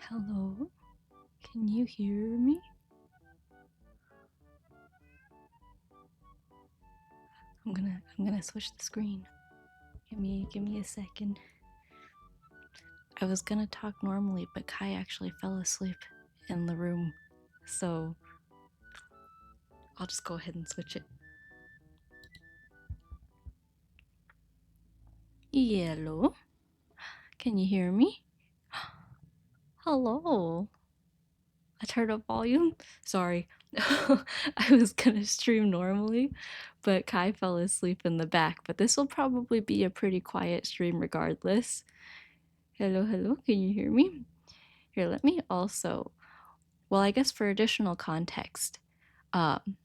Hello? Can you hear me? I'm gonna switch the screen. Give me a second. I was gonna talk normally, but Kai actually fell asleep in the room. So I'll just go ahead and switch it. Hello? Can you hear me? Hello. I turned up volume. Sorry. I was gonna stream normally, but Kai fell asleep in the back. But this will probably be a pretty quiet stream regardless. Hello, hello. Can you hear me? Here, let me also. Well, I guess for additional context, um,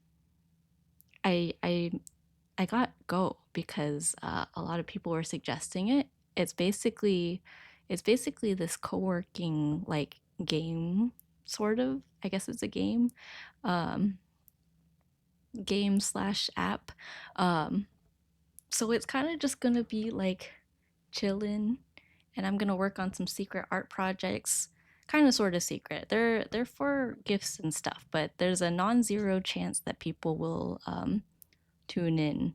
I I got Go because a lot of people were suggesting it. It's basically it's basically this co-working like game sort of. I guess it's a game. Um, game slash app. Um, so it's kind of just gonna be like chilling, and I'm gonna work on some secret art projects. Kind of sort of secret. They're for gifts and stuff, but there's a non-zero chance that people will tune in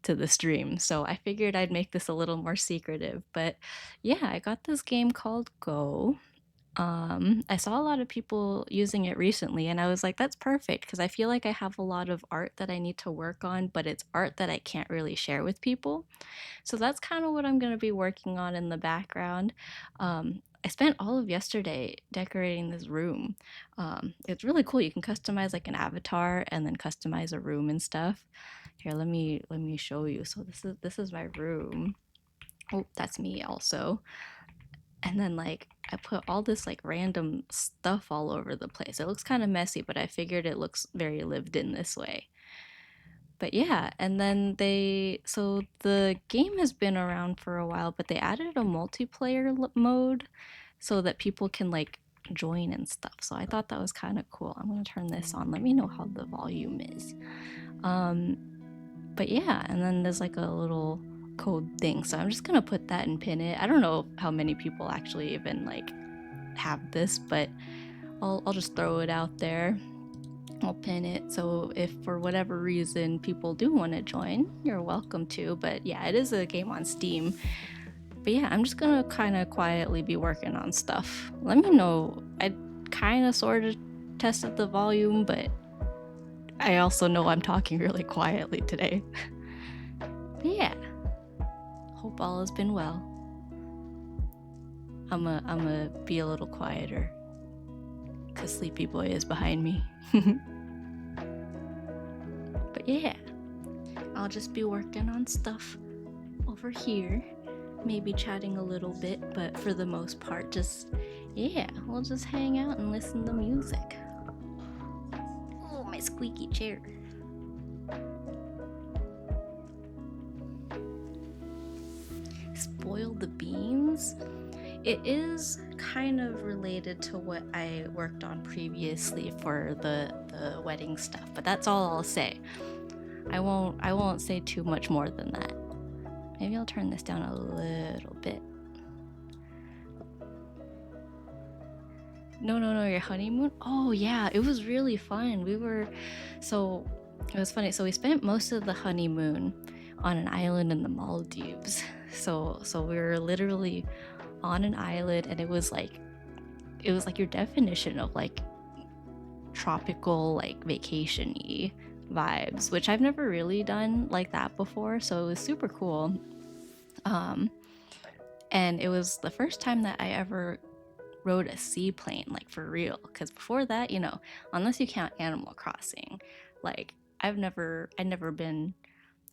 to the stream. So I figured I'd make this a little more secretive. But yeah, I got this game called Go. I saw a lot of people using it recently, and I was like, that's perfect because I feel like I have a lot of art that I need to work on, but it's art that I can't really share with people. So that's kind of what I'm going to be working on in the background. I spent all of yesterday decorating this room. It's really cool. You can customize like an avatar and then customize a room and stuff. Here, let me show you. So this is my room. Oh, that's me also. And then like I put all this like random stuff all over the place. It looks kind of messy, but I figured it looks very lived in this way. But yeah, and then so the game has been around for a while, but they added a multiplayer mode so that people can like join and stuff. So I thought that was kind of cool. I'm gonna turn this on. Let me know how the volume is. But yeah, and then there's like a little code thing. So I'm just gonna put that and pin it. I don't know how many people actually even like have this, but I'll just throw it out there. I'll pin it. So if for whatever reason people do want to join, you're welcome to. But yeah, it is a game on Steam. But yeah, I'm just gonna kind of quietly be working on stuff. Let me know. I kind of sort of tested the volume, but I also know I'm talking really quietly today. But yeah, hope all has been well. I'm a be a little quieter because Sleepy Boy is behind me. But yeah, I'll just be working on stuff over here, maybe chatting a little bit, but for the most part, just yeah, we'll just hang out and listen to music. Oh, my squeaky chair. Spoil the beans? It is kind of related to what I worked on previously for the wedding stuff, but that's all I'll say. I won't say too much more than that. Maybe I'll turn this down a little bit. No, your honeymoon? Oh yeah, it was really fun. So it was funny. So we spent most of the honeymoon on an island in the Maldives. So we were literally on an island, and it was like your definition of like tropical like vacation-y vibes, which I've never really done like that before, so it was super cool. And it was the first time that I ever rode a seaplane, like for real, because before that, unless you count Animal Crossing, like I'd never been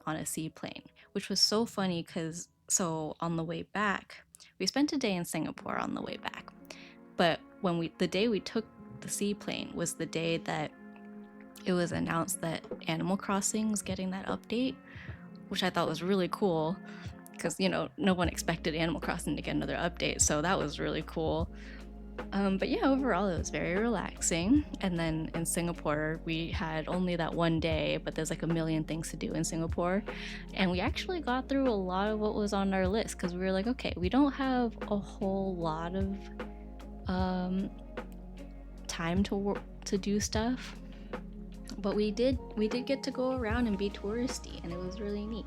on a seaplane, which was so funny because so on the way back, we spent a day in Singapore on the way back, but the day we took the seaplane was the day that it was announced that Animal Crossing was getting that update, which I thought was really cool because no one expected Animal Crossing to get another update, so that was really cool. But yeah, overall it was very relaxing. And then in Singapore, we had only that one day, but there's like a million things to do in Singapore. And we actually got through a lot of what was on our list because we were like, okay, we don't have a whole lot of time to do stuff. But we did get to go around and be touristy, and it was really neat.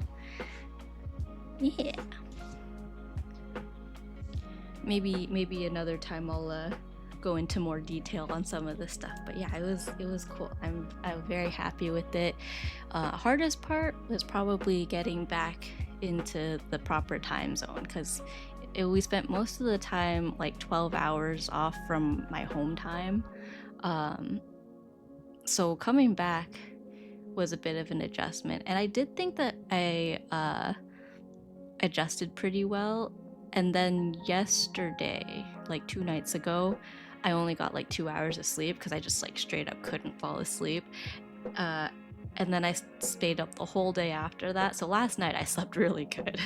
Yeah. Maybe another time I'll go into more detail on some of this stuff. But yeah, it was cool. I'm very happy with it. Hardest part was probably getting back into the proper time zone because we spent most of the time like 12 hours off from my home time. So coming back was a bit of an adjustment, and I did think that I adjusted pretty well. And then yesterday, like 2 nights ago, I only got like 2 hours of sleep because I just like straight up couldn't fall asleep. And then I stayed up the whole day after that. So last night I slept really good.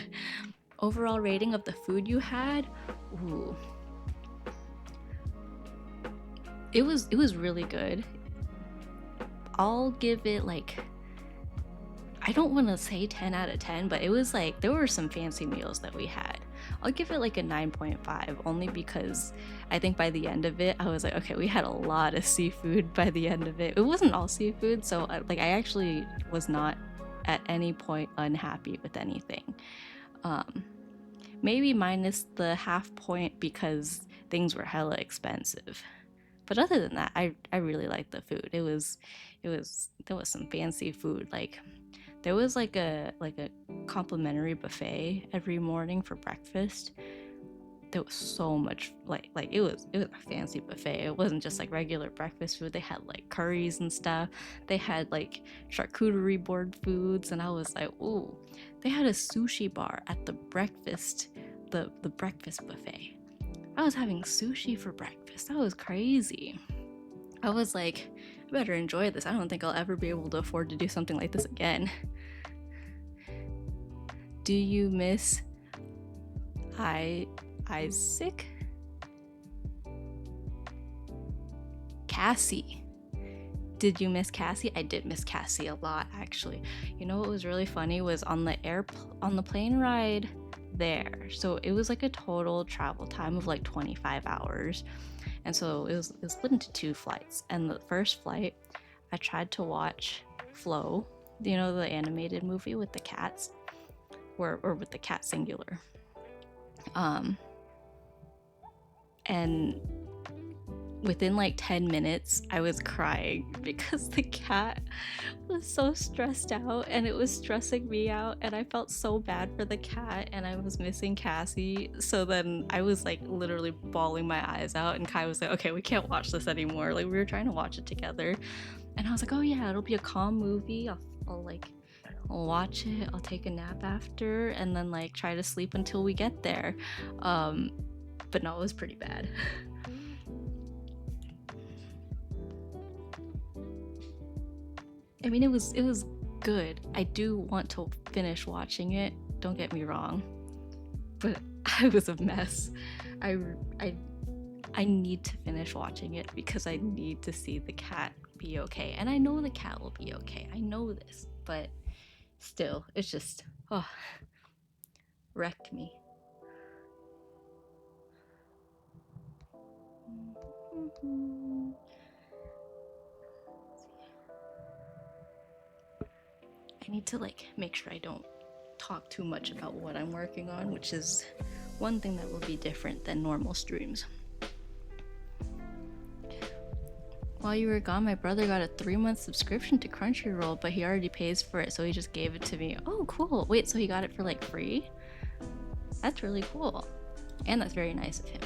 Overall rating of the food you had, ooh, it was really good. I'll give it like, I don't want to say 10 out of 10, but it was like, there were some fancy meals that we had. I'll give it like a 9.5, only because I think by the end of it, I was like, okay, we had a lot of seafood by the end of it. It wasn't all seafood, so like I actually was not at any point unhappy with anything. Maybe minus the half point because things were hella expensive. But other than that, I really liked the food. There was some fancy food. Like there was like a complimentary buffet every morning for breakfast. There was so much like it was a fancy buffet. It wasn't just like regular breakfast food. They had like curries and stuff. They had like charcuterie board foods, and I was like, ooh. They had a sushi bar at the breakfast buffet. I was having sushi for breakfast. That was crazy. I was like, I better enjoy this. I don't think I'll ever be able to afford to do something like this again. Do you miss Isaac? Cassie. Did you miss Cassie? I did miss Cassie a lot, actually. You know what was really funny was on the plane ride there. So it was like a total travel time of like 25 hours. And so it was split into 2 flights. And the first flight, I tried to watch Flow, you know, the animated movie with the cats, or with the cat singular. And within like 10 minutes, I was crying because the cat was so stressed out and it was stressing me out, and I felt so bad for the cat, and I was missing Cassie. So then I was like literally bawling my eyes out, and Kai was like, okay, we can't watch this anymore. Like we were trying to watch it together, and I was like, oh yeah, it'll be a calm movie. I'll watch it, I'll take a nap after, and then like try to sleep until we get there. But no, it was pretty bad. I mean, it was good. I do want to finish watching it, don't get me wrong, but I was a mess. I need to finish watching it because I need to see the cat be okay. And I know the cat will be okay. I know this, but still, it's just, wrecked me. I need to like make sure I don't talk too much about what I'm working on, which is one thing that will be different than normal streams. While you were gone, my brother got a 3-month subscription to Crunchyroll, but he already pays for it, so he just gave it to me. Oh, cool. Wait, so he got it for like free? That's really cool. And that's very nice of him.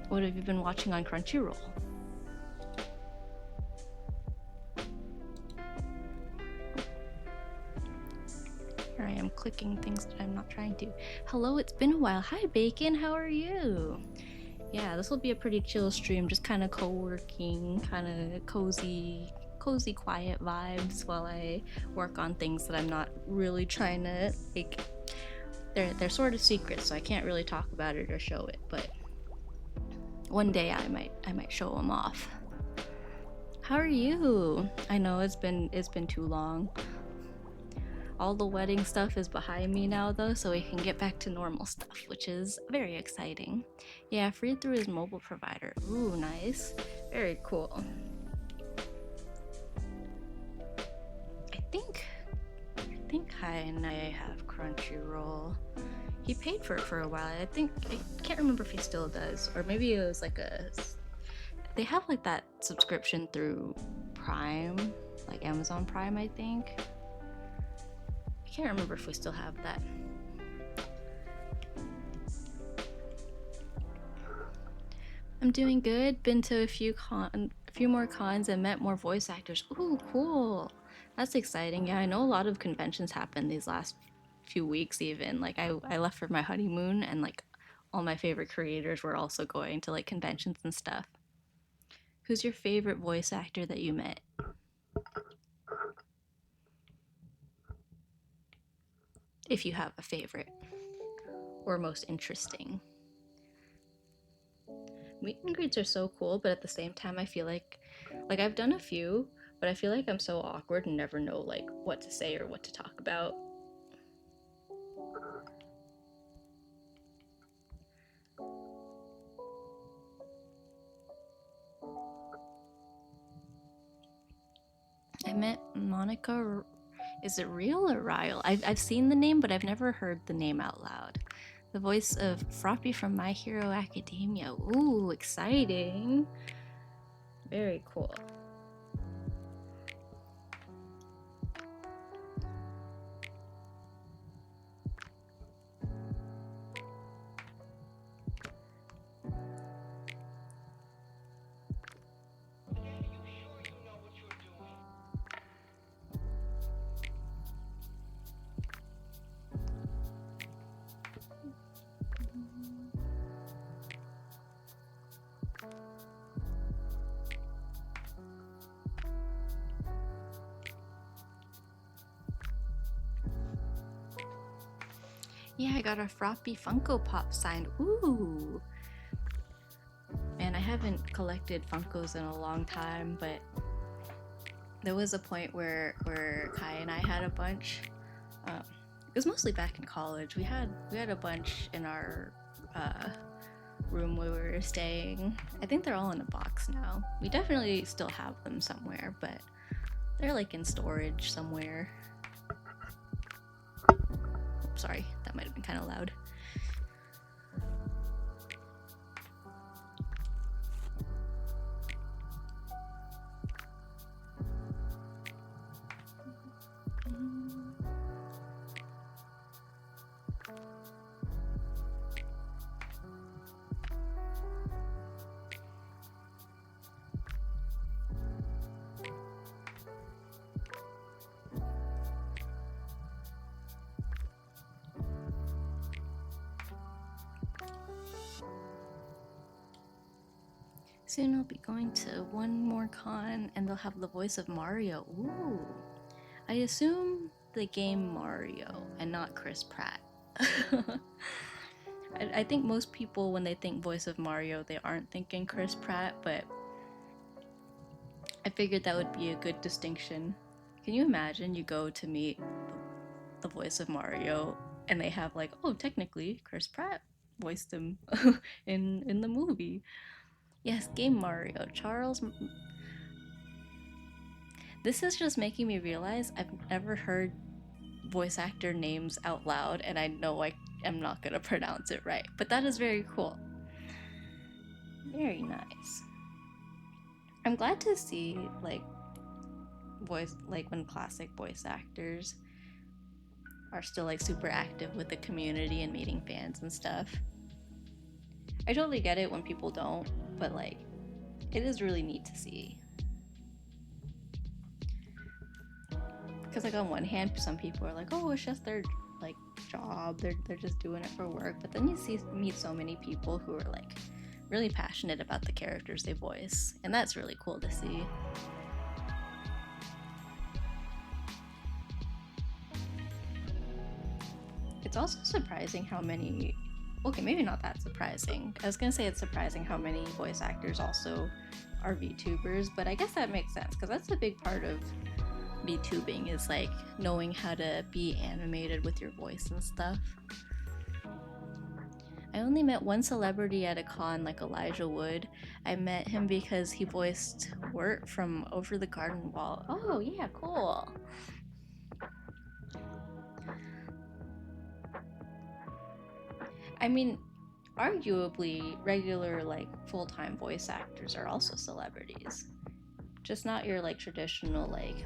What have you been watching on Crunchyroll? Here I am clicking things that I'm not trying to. Hello, it's been a while. Hi, Bacon. How are you? Yeah, this will be a pretty chill stream, just kind of co-working, kind of cozy, quiet vibes while I work on things that I'm not really trying to, like, they're sort of secret, so I can't really talk about it or show it, but one day I might show them off. How are you? I know it's been too long. All the wedding stuff is behind me now though, so we can get back to normal stuff, which is very exciting. Yeah, free through his mobile provider. Ooh, nice. Very cool. I think Kai and I have Crunchyroll. He paid for it for a while. I can't remember if he still does, or maybe it was like they have like that subscription through Prime, like Amazon Prime, I think. can't remember if we still have that. I'm doing good. Been to a few more cons and met more voice actors. Ooh, cool. That's exciting. Yeah, I know a lot of conventions happened these last few weeks even. Like I left for my honeymoon and like all my favorite creators were also going to like conventions and stuff. Who's your favorite voice actor that you met? If you have a favorite or most interesting. Meet and greets are so cool, but at the same time I feel like I've done a few, but I feel like I'm so awkward and never know like what to say or what to talk about. I met Monica. Is it real or Ryle? I've seen the name, but I've never heard the name out loud. The voice of Froppy from My Hero Academia. Ooh, exciting. Very cool. Yeah, I got a Froppy Funko Pop signed. Ooh. Man, I haven't collected Funkos in a long time, but there was a point where Kai and I had a bunch. It was mostly back in college. We had a bunch in our room where we were staying. I think they're all in a box now. We definitely still have them somewhere, but they're like in storage somewhere. Sorry, that might have been kind of loud. Soon I'll be going to one more con and they'll have the voice of Mario. Ooh. I assume the game Mario and not Chris Pratt. I think most people, when they think voice of Mario, they aren't thinking Chris Pratt, but I figured that would be a good distinction. Can you imagine you go to meet the voice of Mario and they have like, oh, technically Chris Pratt voiced him in the movie. Yes, game Mario. Charles. This is just making me realize I've never heard voice actor names out loud, and I know I am not gonna pronounce it right. But that is very cool. Very nice. I'm glad to see like when classic voice actors are still like super active with the community and meeting fans and stuff. I totally get it when people don't, but like it is really neat to see. Because like on one hand, some people are like, oh, it's just their like job, they're just doing it for work. But then you meet so many people who are like really passionate about the characters they voice, and that's really cool to see. It's also surprising how many, okay, maybe not that surprising. I was gonna say it's surprising how many voice actors also are VTubers, but I guess that makes sense because that's a big part of VTubing is like knowing how to be animated with your voice and stuff. I only met one celebrity at a con, like Elijah Wood. I met him because he voiced Wirt from Over the Garden Wall. Oh yeah, cool. I mean, arguably regular like full-time voice actors are also celebrities. Just not your like traditional like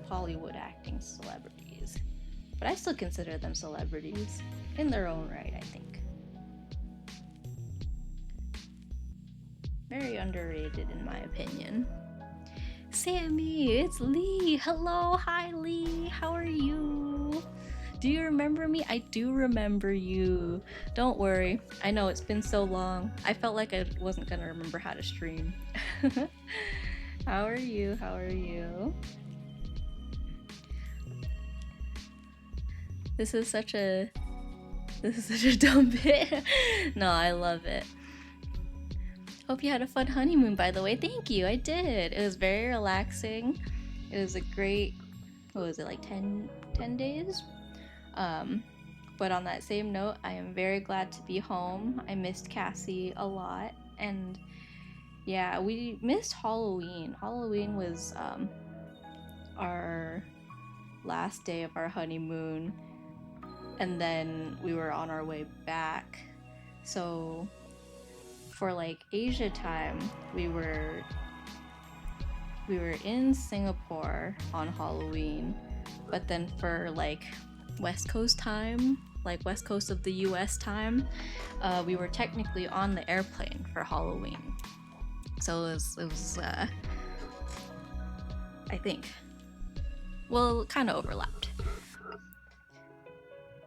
Hollywood acting celebrities. But I still consider them celebrities in their own right, I think. Very underrated in my opinion. Sammy, it's Lee. Hello, hi Lee. How are you? Do you remember me? I do remember you. Don't worry. I know it's been so long. I felt like I wasn't gonna remember how to stream. How are you? How are you? This is such a dumb bit. No, I love it. Hope you had a fun honeymoon, by the way. Thank you. I did. It was very relaxing. It was a great, what was it, like 10 days? But on that same note, I am very glad to be home. I missed Cassie a lot. And yeah, we missed Halloween. Halloween was our last day of our honeymoon. And then we were on our way back. So for like Asia time, we were in Singapore on Halloween, but then for like West Coast time, like West Coast of the US time, we were technically on the airplane for Halloween. So it was I think, well, kind of overlapped.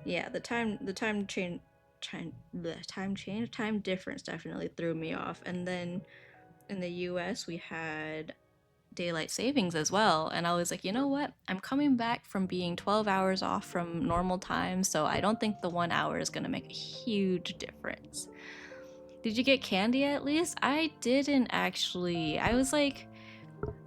Yeah, the time difference definitely threw me off. And then in the US we had daylight savings as well, and I was like, you know what, I'm coming back from being 12 hours off from normal time, so I don't think the 1 hour is gonna make a huge difference. Did you get candy at least? I didn't actually. I was like,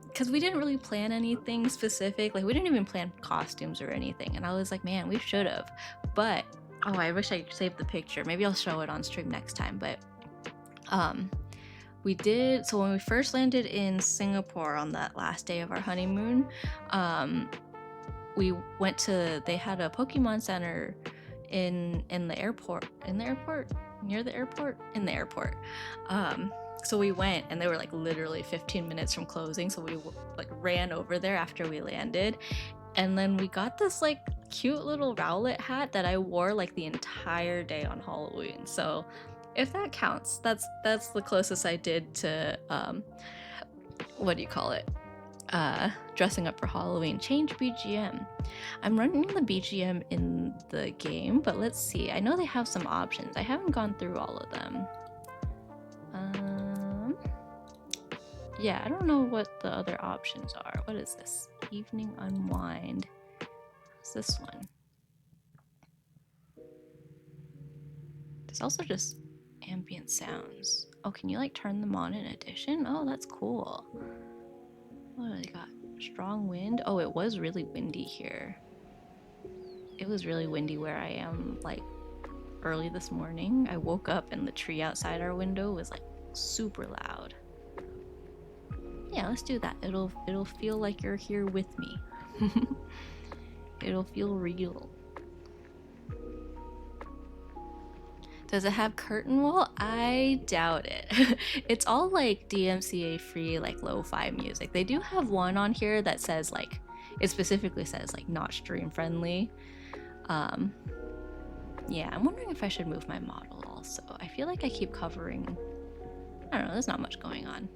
because we didn't really plan anything specific, like we didn't even plan costumes or anything, and I was like, man, we should have. But oh, I wish I saved the picture. Maybe I'll show it on stream next time. But we did. So when we first landed in Singapore on that last day of our honeymoon, we went to, they had a Pokemon Center in the airport. Near the airport? In the airport. So we went, and they were like literally 15 minutes from closing, so we like ran over there after we landed. And then we got this like cute little Rowlet hat that I wore like the entire day on Halloween. So if that counts, that's the closest I did to what do you call it? Dressing up for Halloween. Change BGM. I'm running the BGM in the game, but let's see. I know they have some options. I haven't gone through all of them. Yeah, I don't know what the other options are. What is this? Evening unwind. What's this one? There's also just ambient sounds. Oh, can you like turn them on in addition? Oh, that's cool. What do they got? Strong wind. Oh, it was really windy here. It was really windy where I am, like early this morning. I woke up and the tree outside our window was like super loud. Yeah, let's do that. It'll feel like you're here with me. It'll feel real. Does it have curtain wall? I doubt it. It's all like DMCA free, like lo-fi music. They do have one on here that says like, it specifically says like not stream friendly. Yeah, I'm wondering if I should move my model also. I feel like I keep covering, I don't know, there's not much going on.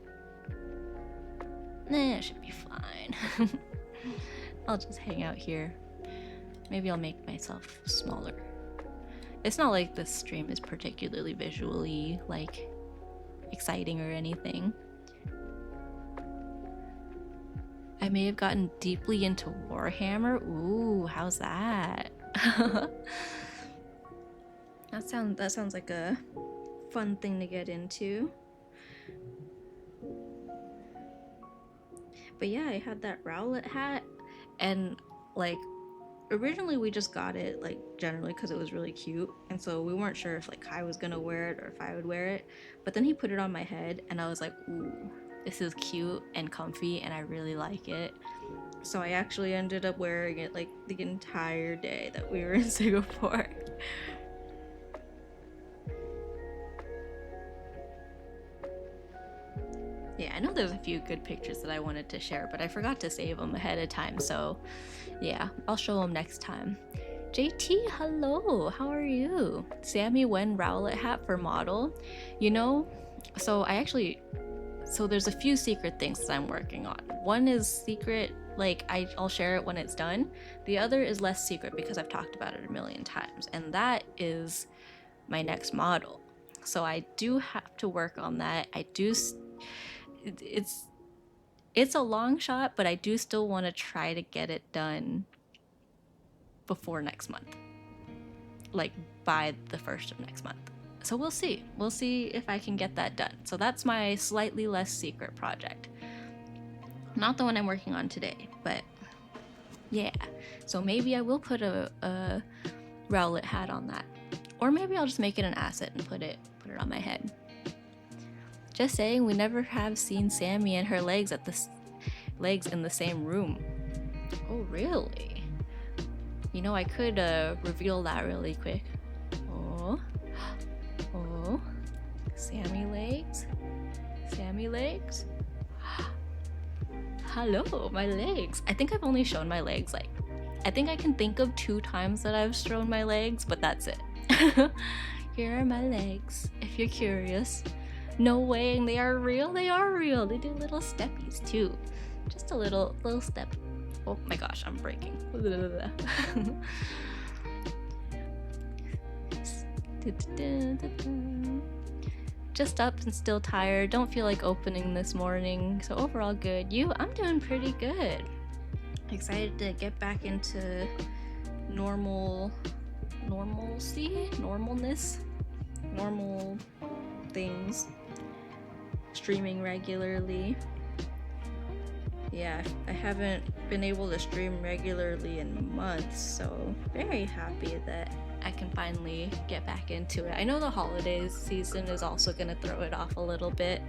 Nah, it should be fine. I'll just hang out here. Maybe I'll make myself smaller. It's not like this stream is particularly visually, like, exciting or anything. I may have gotten deeply into Warhammer. Ooh, how's that? That sounds like a fun thing to get into. But yeah, I had that Rowlet hat, and like originally we just got it like generally because it was really cute, and so we weren't sure if like Kai was gonna wear it or if I would wear it. But then he put it on my head, and I was like, ooh, this is cute and comfy, and I really like it. So I actually ended up wearing it like the entire day that we were in Singapore. Yeah, I know there's a few good pictures that I wanted to share, but I forgot to save them ahead of time, so yeah, I'll show them next time. JT, hello, how are you? Sammy Wen Rowlet hat for model. You know, so there's a few secret things that I'm working on. One is secret, like I'll share it when it's done. The other is less secret because I've talked about it a million times, and that is my next model. So I do have to work on that. It's a long shot, but I do still want to try to get it done before next month, like by the first of next month. So we'll see. We'll see if I can get that done. So that's my slightly less secret project. Not the one I'm working on today, but yeah. So maybe I will put a Rowlet hat on that. Or maybe I'll just make it an asset and put it on my head. Just saying, we never have seen Sammy and her legs in the same room. Oh, really? You know, I could reveal that really quick. Oh. Sammy legs? Sammy legs? Hello, my legs. I think I've only shown my legs, like, I think I can think of 2 times that I've shown my legs, but that's it. Here are my legs, if you're curious. No way, they are real, they are real. They do little steppies too. Just a little step. Oh my gosh, I'm breaking. Just up and still tired. Don't feel like opening this morning. So overall good. I'm doing pretty good. Excited to get back into normalcy, normalness, normal things. Streaming regularly. Yeah, I haven't been able to stream regularly in months, so very happy that I can finally get back into it. I know the holidays season is also going to throw it off a little bit,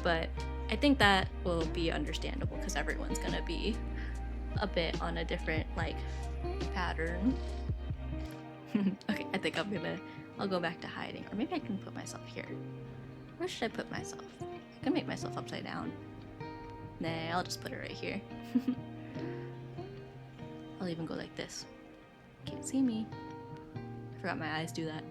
but I think that will be understandable because everyone's going to be a bit on a different, like, pattern. Okay, I think I'll go back to hiding, or maybe I can put myself here. Where should I put myself? I can make myself upside down. Nah, I'll just put it right here. I'll even go like this. Can't see me. I forgot my eyes do that.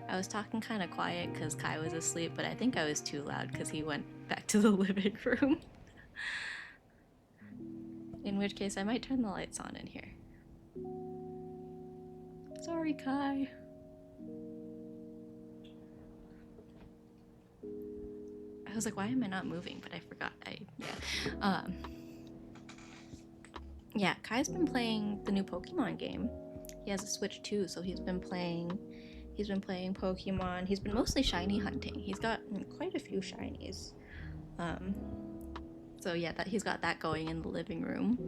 I was talking kind of quiet because Kai was asleep, but I think I was too loud because he went back to the living room. In which case, I might turn the lights on in here. Sorry, Kai. I was like, why am I not moving? But I forgot. Yeah, Kai's been playing the new Pokemon game. He has a Switch too, so he's been playing Pokemon. He's been mostly shiny hunting. He's got quite a few shinies. So yeah, he's got that going in the living room.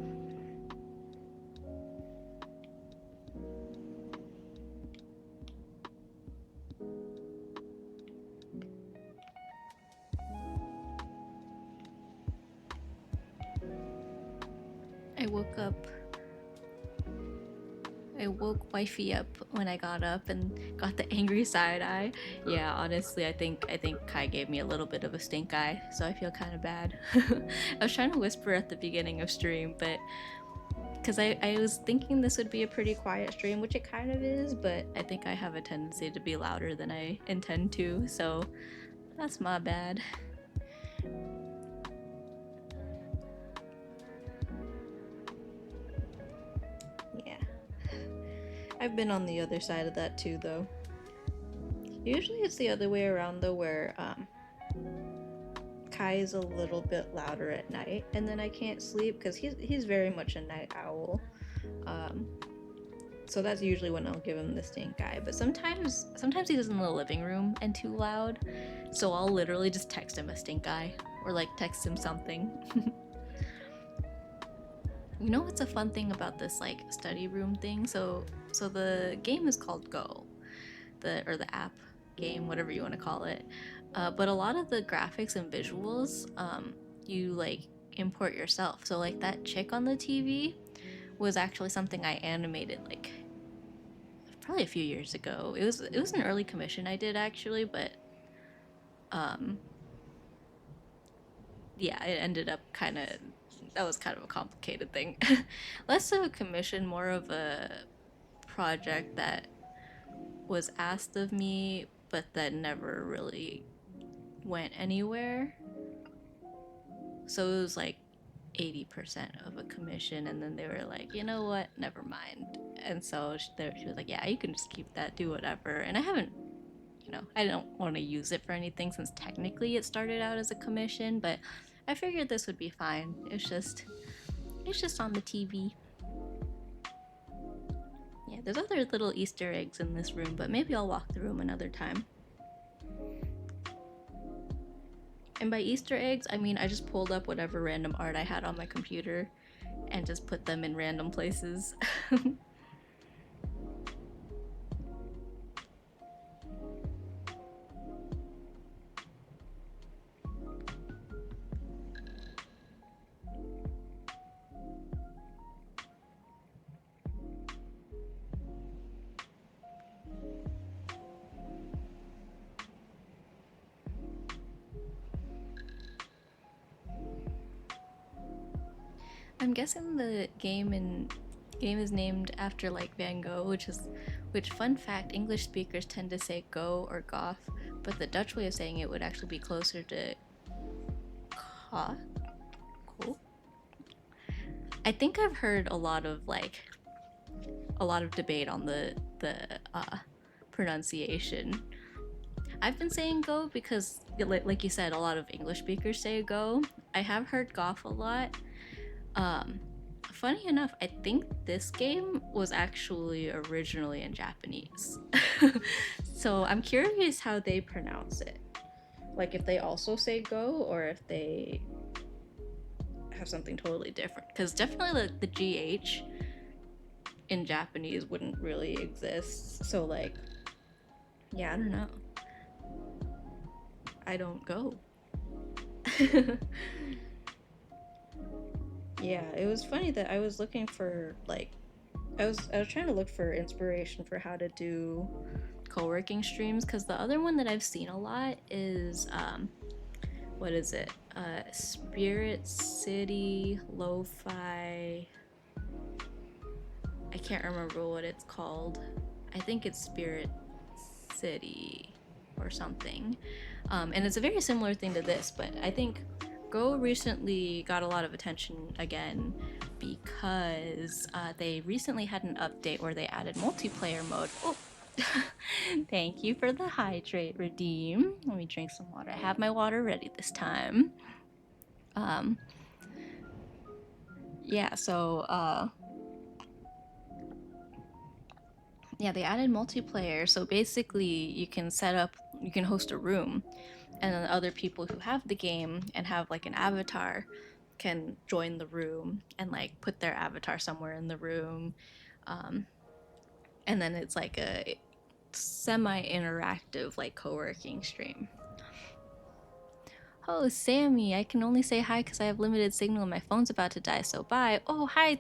I woke wifey up when I got up and got the angry side eye. Yeah, honestly, I think Kai gave me a little bit of a stink eye, so I feel kind of bad. I was trying to whisper at the beginning of stream, but because I was thinking this would be a pretty quiet stream, which it kind of is, but I think I have a tendency to be louder than I intend to, so that's my bad. I've been on the other side of that too, though. Usually it's the other way around, though, where Kai is a little bit louder at night, and then I can't sleep because he's very much a night owl. So that's usually when I'll give him the stink eye. But sometimes he goes in the living room and too loud, so I'll literally just text him a stink eye or like text him something. You know what's a fun thing about this like study room thing? So the game is called Go, the app game, whatever you want to call it. But a lot of the graphics and visuals, you like import yourself. So like that chick on the TV was actually something I animated like probably a few years ago. It was an early commission I did actually, but yeah, it ended up kind of that was kind of a complicated thing. Less of a commission, more of a project that was asked of me, but that never really went anywhere. So it was like 80% of a commission, and then they were like, you know what, never mind. And so she was like, yeah, you can just keep that, do whatever. And I haven't, I don't want to use it for anything since technically it started out as a commission, but I figured this would be fine. It's just on the TV. Yeah, there's other little Easter eggs in this room, but maybe I'll walk the room another time. And by Easter eggs, I mean I just pulled up whatever random art I had on my computer and just put them in random places. I'm guessing the game is named after like Van Gogh, which fun fact, English speakers tend to say go or goth, but the Dutch way of saying it would actually be closer to ka. Cool. I think I've heard a lot of debate on the pronunciation. I've been saying go because, like you said, a lot of English speakers say go. I have heard goth a lot. Funny enough, I think this game was actually originally in Japanese. So I'm curious how they pronounce it. Like if they also say go or if they have something totally different. Because definitely the GH in Japanese wouldn't really exist. So like, yeah, I don't know. I don't go. Yeah, it was funny that I was looking for I was trying to look for inspiration for how to do co-working streams, because the other one that I've seen a lot is what is it? Spirit City Lo-Fi. I can't remember what it's called. I think it's Spirit City or something. And it's a very similar thing to this, but I think Go recently got a lot of attention again because they recently had an update where they added multiplayer mode. Oh, thank you for the hydrate, Redeem. Let me drink some water. I have my water ready this time. Yeah, so yeah, they added multiplayer. So basically, you can host a room, and then other people who have the game and have like an avatar can join the room and like put their avatar somewhere in the room. And then it's like a semi-interactive like co-working stream. Oh, Sammy, I can only say hi because I have limited signal and my phone's about to die, so bye. Oh, hi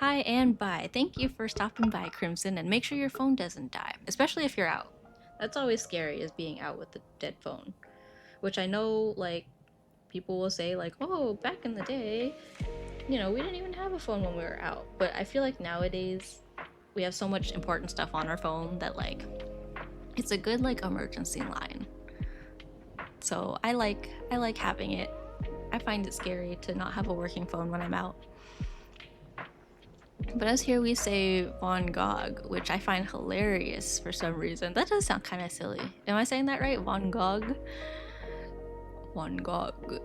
and bye. Thank you for stopping by, Crimson, and make sure your phone doesn't die, especially if you're out. That's always scary, is being out with the dead phone. Which I know, like, people will say, like, oh, back in the day, we didn't even have a phone when we were out. But I feel like nowadays, we have so much important stuff on our phone that, like, it's a good, like, emergency line. So I like having it. I find it scary to not have a working phone when I'm out. But as here we say Von Gogh, which I find hilarious for some reason. That does sound kind of silly. Am I saying that right? Von Gogh? Von Gogh.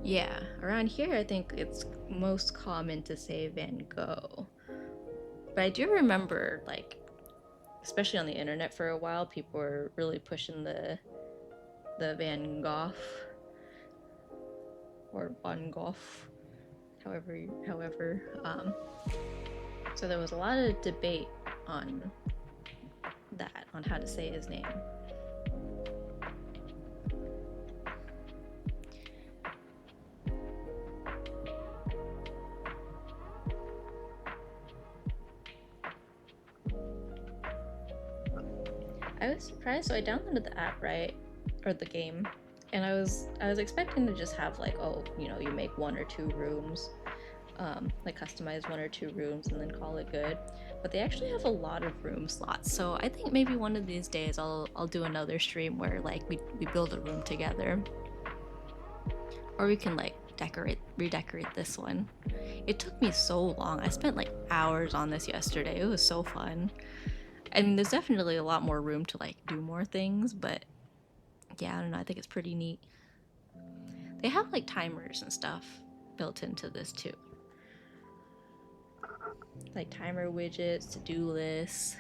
Yeah, around here I think it's most common to say Van Gogh. But I do remember, like, especially on the internet for a while, people were really pushing the Van Gogh or Van Gogh, however. So there was a lot of debate on that, on how to say his name. I was surprised, so I downloaded the app, right? Or the game. And I was expecting to just have like, oh, you know, you make 1 or 2 rooms, like customize 1 or 2 rooms and then call it good. But they actually have a lot of room slots, so I think maybe one of these days I'll do another stream where like we build a room together, or we can like redecorate this one. It took me so long. I spent like hours on this yesterday. It was so fun. I mean, there's definitely a lot more room to like do more things, but yeah, I don't know. I think it's pretty neat. They have like timers and stuff built into this too. Like timer widgets, to-do lists,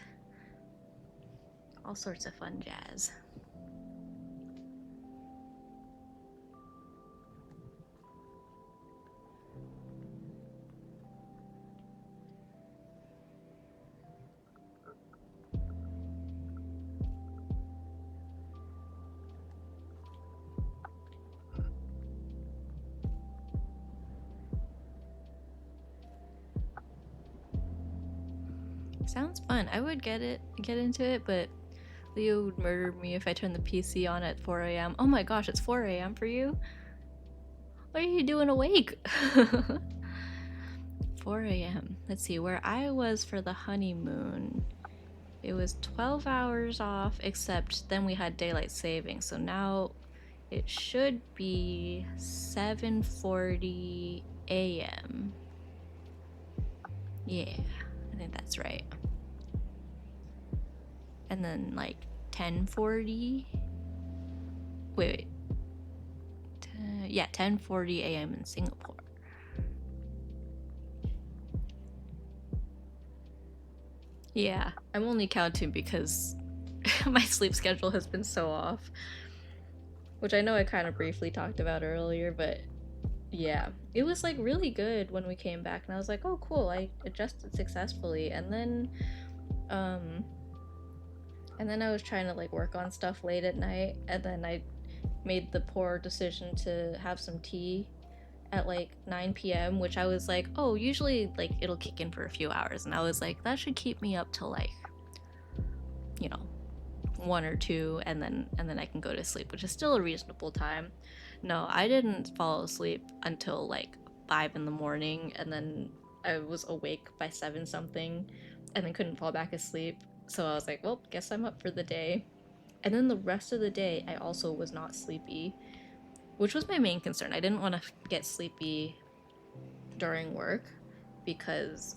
all sorts of fun jazz. Sounds fun. I would get into it, but Leo would murder me if I turned the PC on at 4 a.m. Oh my gosh, it's 4 a.m. for you? What are you doing awake? 4 a.m. Let's see, where I was for the honeymoon, it was 12 hours off, except then we had daylight saving, so now it should be 7:40 a.m. Yeah, I think that's right. And then like 10:40. Wait. Yeah, 10:40 a.m. in Singapore. Yeah, I'm only counting because my sleep schedule has been so off, which I know I kind of briefly talked about earlier, but yeah, it was like really good when we came back, and I was like, oh cool, I adjusted successfully. And then I was trying to like work on stuff late at night, and then I made the poor decision to have some tea at like 9 p.m., which I was like, oh, usually like it'll kick in for a few hours, and I was like, that should keep me up till like, you know, 1 or 2, and then I can go to sleep, which is still a reasonable time. No, I didn't fall asleep until like 5 in the morning, and then I was awake by 7 something, and then couldn't fall back asleep. So I was like, well, guess I'm up for the day. And then the rest of the day, I also was not sleepy, which was my main concern. I didn't want to get sleepy during work because,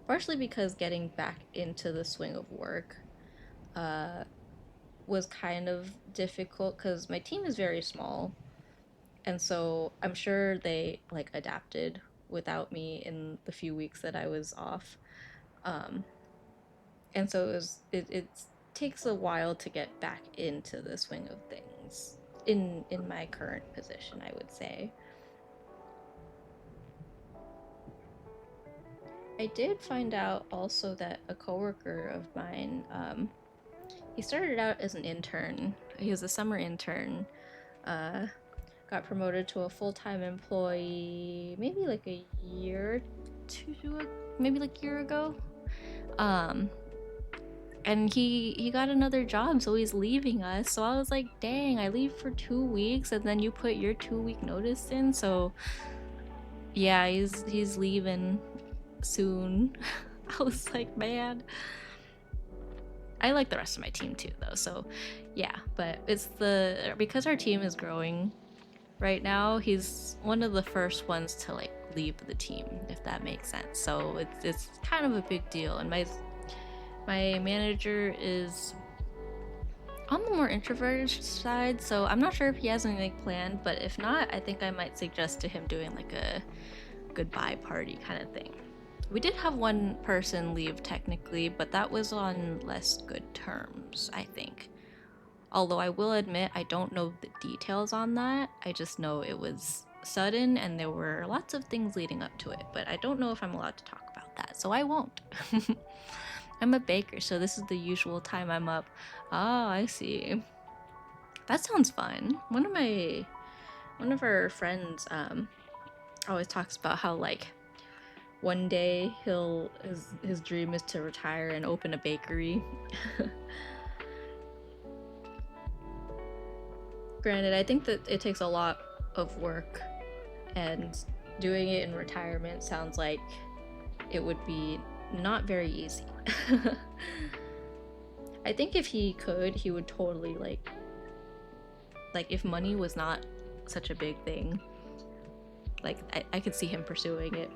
partially because getting back into the swing of work was kind of difficult because my team is very small, and so I'm sure they like adapted without me in the few weeks that I was off. And so it takes a while to get back into the swing of things in my current position, I would say. I did find out also that a coworker of mine, he started out as an intern. He was a summer intern, got promoted to a full-time employee maybe like a year, maybe like a year ago. And he got another job, so he's leaving us. So I was like, dang, I leave for 2 weeks and then you put your 2-week notice in. So yeah, he's leaving soon. I was like, man. I like the rest of my team too though. So yeah, but it's because our team is growing right now, he's one of the first ones to like leave the team, if that makes sense. So it's kind of a big deal. And my manager is on the more introverted side, so I'm not sure if he has anything planned, but if not, I think I might suggest to him doing like a goodbye party kind of thing. We did have one person leave technically, but that was on less good terms, I think. Although I will admit I don't know the details on that. I just know it was sudden and there were lots of things leading up to it, but I don't know if I'm allowed to talk about that, so I won't. I'm a baker, so this is the usual time I'm up. Ah, I see. That sounds fun. One of our friends always talks about how like one day his dream is to retire and open a bakery. Granted, I think that it takes a lot of work, and doing it in retirement sounds like it would be not very easy. I think if he could, he would totally like if money was not such a big thing, like I could see him pursuing it.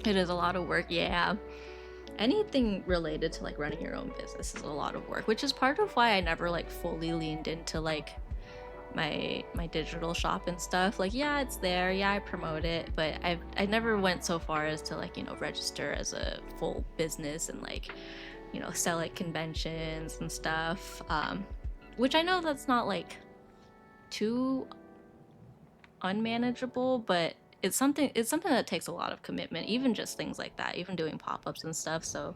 It is a lot of work, yeah. Anything related to like running your own business is a lot of work, which is part of why I never like fully leaned into like my digital shop and stuff. Like, yeah, it's there, yeah, I promote it, but I never went so far as to like, you know, register as a full business and like, you know, sell at conventions and stuff, which I know that's not like too unmanageable, but it's something that takes a lot of commitment, even just things like that, even doing pop-ups and stuff. So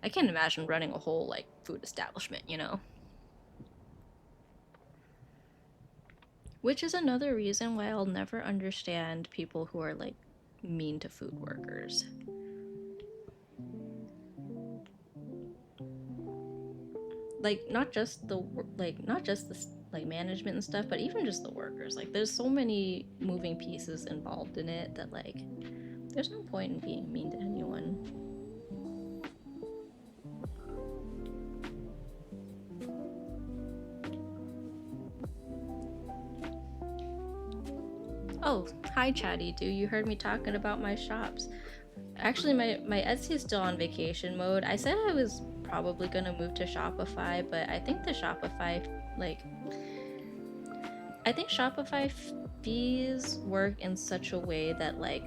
I can't imagine running a whole like food establishment, you know. Which is another reason why I'll never understand people who are like mean to food workers. Like not just the like management and stuff, but even just the workers. Like there's so many moving pieces involved in it that like there's no point in being mean to anyone. Oh, hi Chatty Dude, you heard me talking about my shops. Actually, my Etsy is still on vacation mode. I said I was probably gonna move to Shopify, but I think the Shopify, like, I think Shopify fees work in such a way that, like,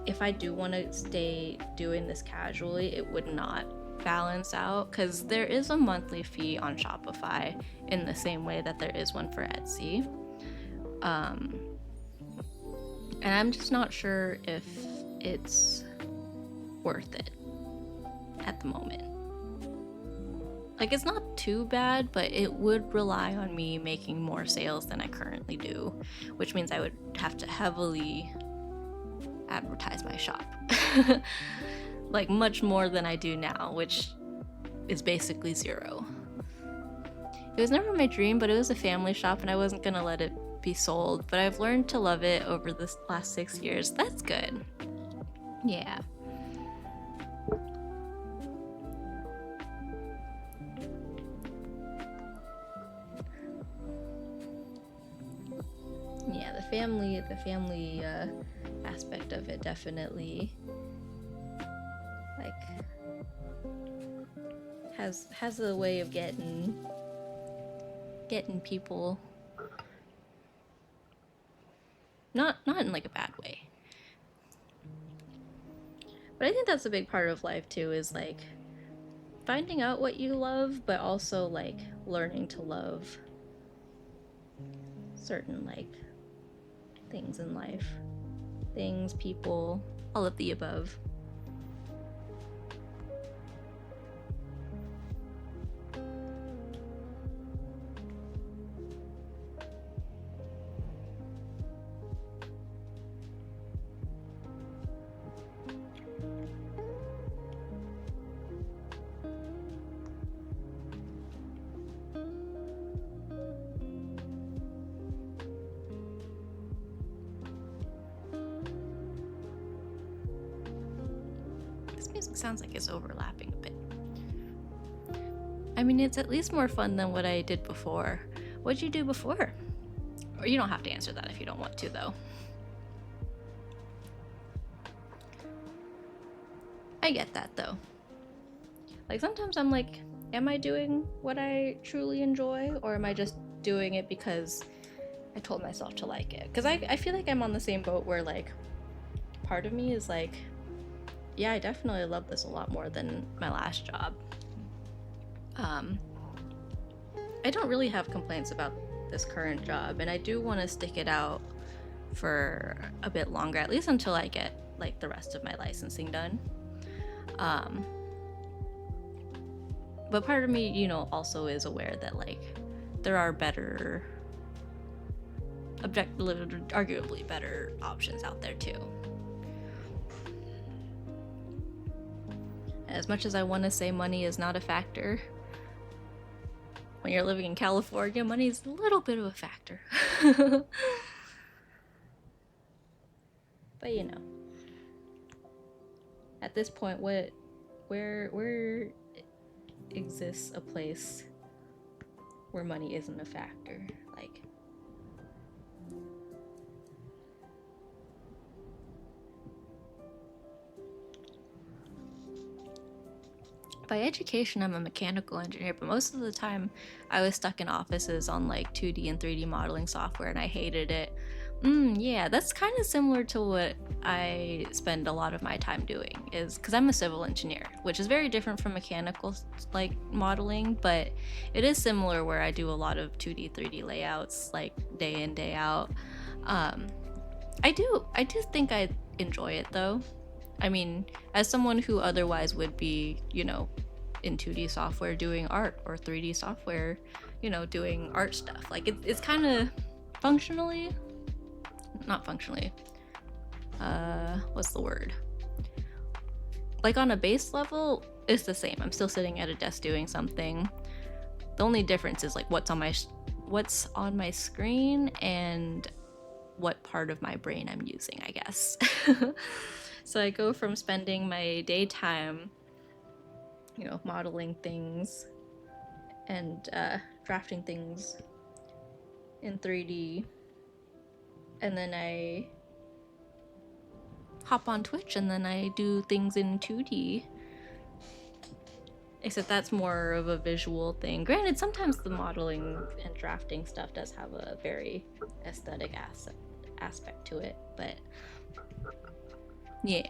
if I do want to stay doing this casually, it would not balance out, because there is a monthly fee on Shopify in the same way that there is one for Etsy. And I'm just not sure if it's worth it at the moment. Like, it's not too bad, but it would rely on me making more sales than I currently do, which means I would have to heavily advertise my shop. Like, much more than I do now, which is basically zero. It was never my dream, but it was a family shop and I wasn't gonna let it be sold, but I've learned to love it over this last 6 years. That's good. Yeah. Yeah, the family aspect of it definitely like has a way of getting people, not in like a bad way. But I think that's a big part of life too, is like finding out what you love, but also like learning to love certain like things in life. Things, people, all of the above. Sounds like it's overlapping a bit. I mean, it's at least more fun than what I did before. What'd you do before? Or you don't have to answer that if you don't want to, though. I get that, though. Like, sometimes I'm like, am I doing what I truly enjoy, or am I just doing it because I told myself to like it? Because I feel like I'm on the same boat where, like, part of me is like, yeah, I definitely love this a lot more than my last job. I don't really have complaints about this current job, and I do want to stick it out for a bit longer, at least until I get like the rest of my licensing done. But part of me, you know, also is aware that like there are better, arguably better options out there too. As much as I want to say money is not a factor, when you're living in California, money's a little bit of a factor. But you know, at this point, where exists a place where money isn't a factor? Like, by education, I'm a mechanical engineer, but most of the time I was stuck in offices on like 2D and 3D modeling software, and I hated it. Yeah, that's kind of similar to what I spend a lot of my time doing, is because I'm a civil engineer, which is very different from mechanical like modeling, but it is similar where I do a lot of 2D, 3D layouts like day in, day out. I do think I enjoy it though. I mean, as someone who otherwise would be, you know, in 2D software doing art, or 3D software, you know, doing art stuff, like it's kind of functionally, not functionally, what's the word? Like on a base level, it's the same. I'm still sitting at a desk doing something. The only difference is like what's on my screen and what part of my brain I'm using, I guess. So I go from spending my daytime, you know, modeling things and drafting things in 3D, and then I hop on Twitch and then I do things in 2D. Except that's more of a visual thing. Granted, sometimes the modeling and drafting stuff does have a very aesthetic aspect to it, but yeah.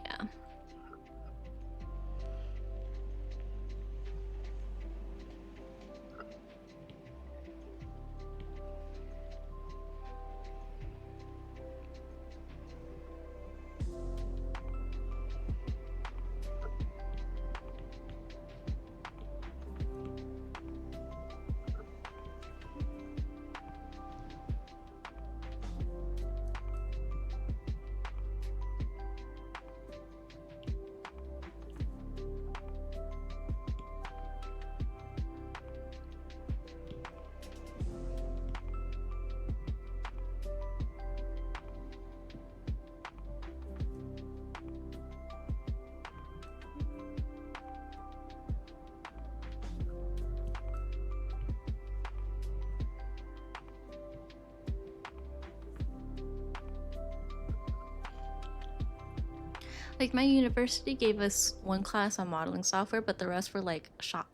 Like my university gave us one class on modeling software, but the rest were like shop.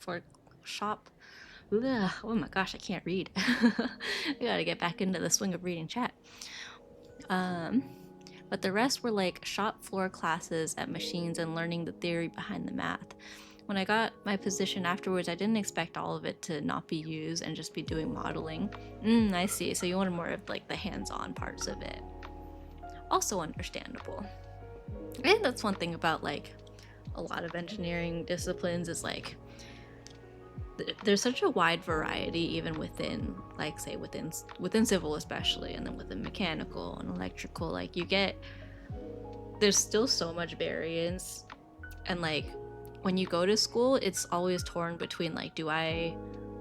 Ugh, oh my gosh, I can't read. I gotta get back into the swing of reading chat. But the rest were like shop floor classes at machines and learning the theory behind the math. When I got my position afterwards, I didn't expect all of it to not be used and just be doing modeling. I see. So you wanted more of like the hands-on parts of it. Also understandable. I think that's one thing about like a lot of engineering disciplines is like there's such a wide variety even within, like, say within civil especially, and then within mechanical and electrical, like there's still so much variance. And like when you go to school, it's always torn between like, do I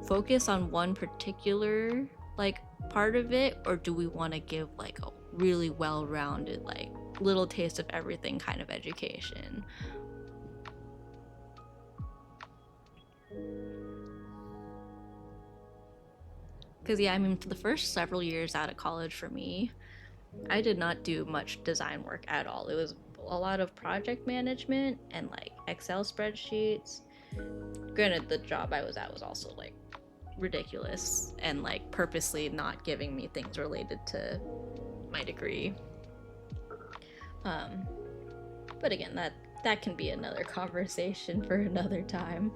focus on one particular like part of it, or do we want to give like a really well-rounded, like little taste of everything kind of education? Because yeah, I mean, for the first several years out of college for me, I did not do much design work at all. It was a lot of project management and like Excel spreadsheets. Granted, the job I was at was also like ridiculous and like purposely not giving me things related to my degree. But again, that can be another conversation for another time.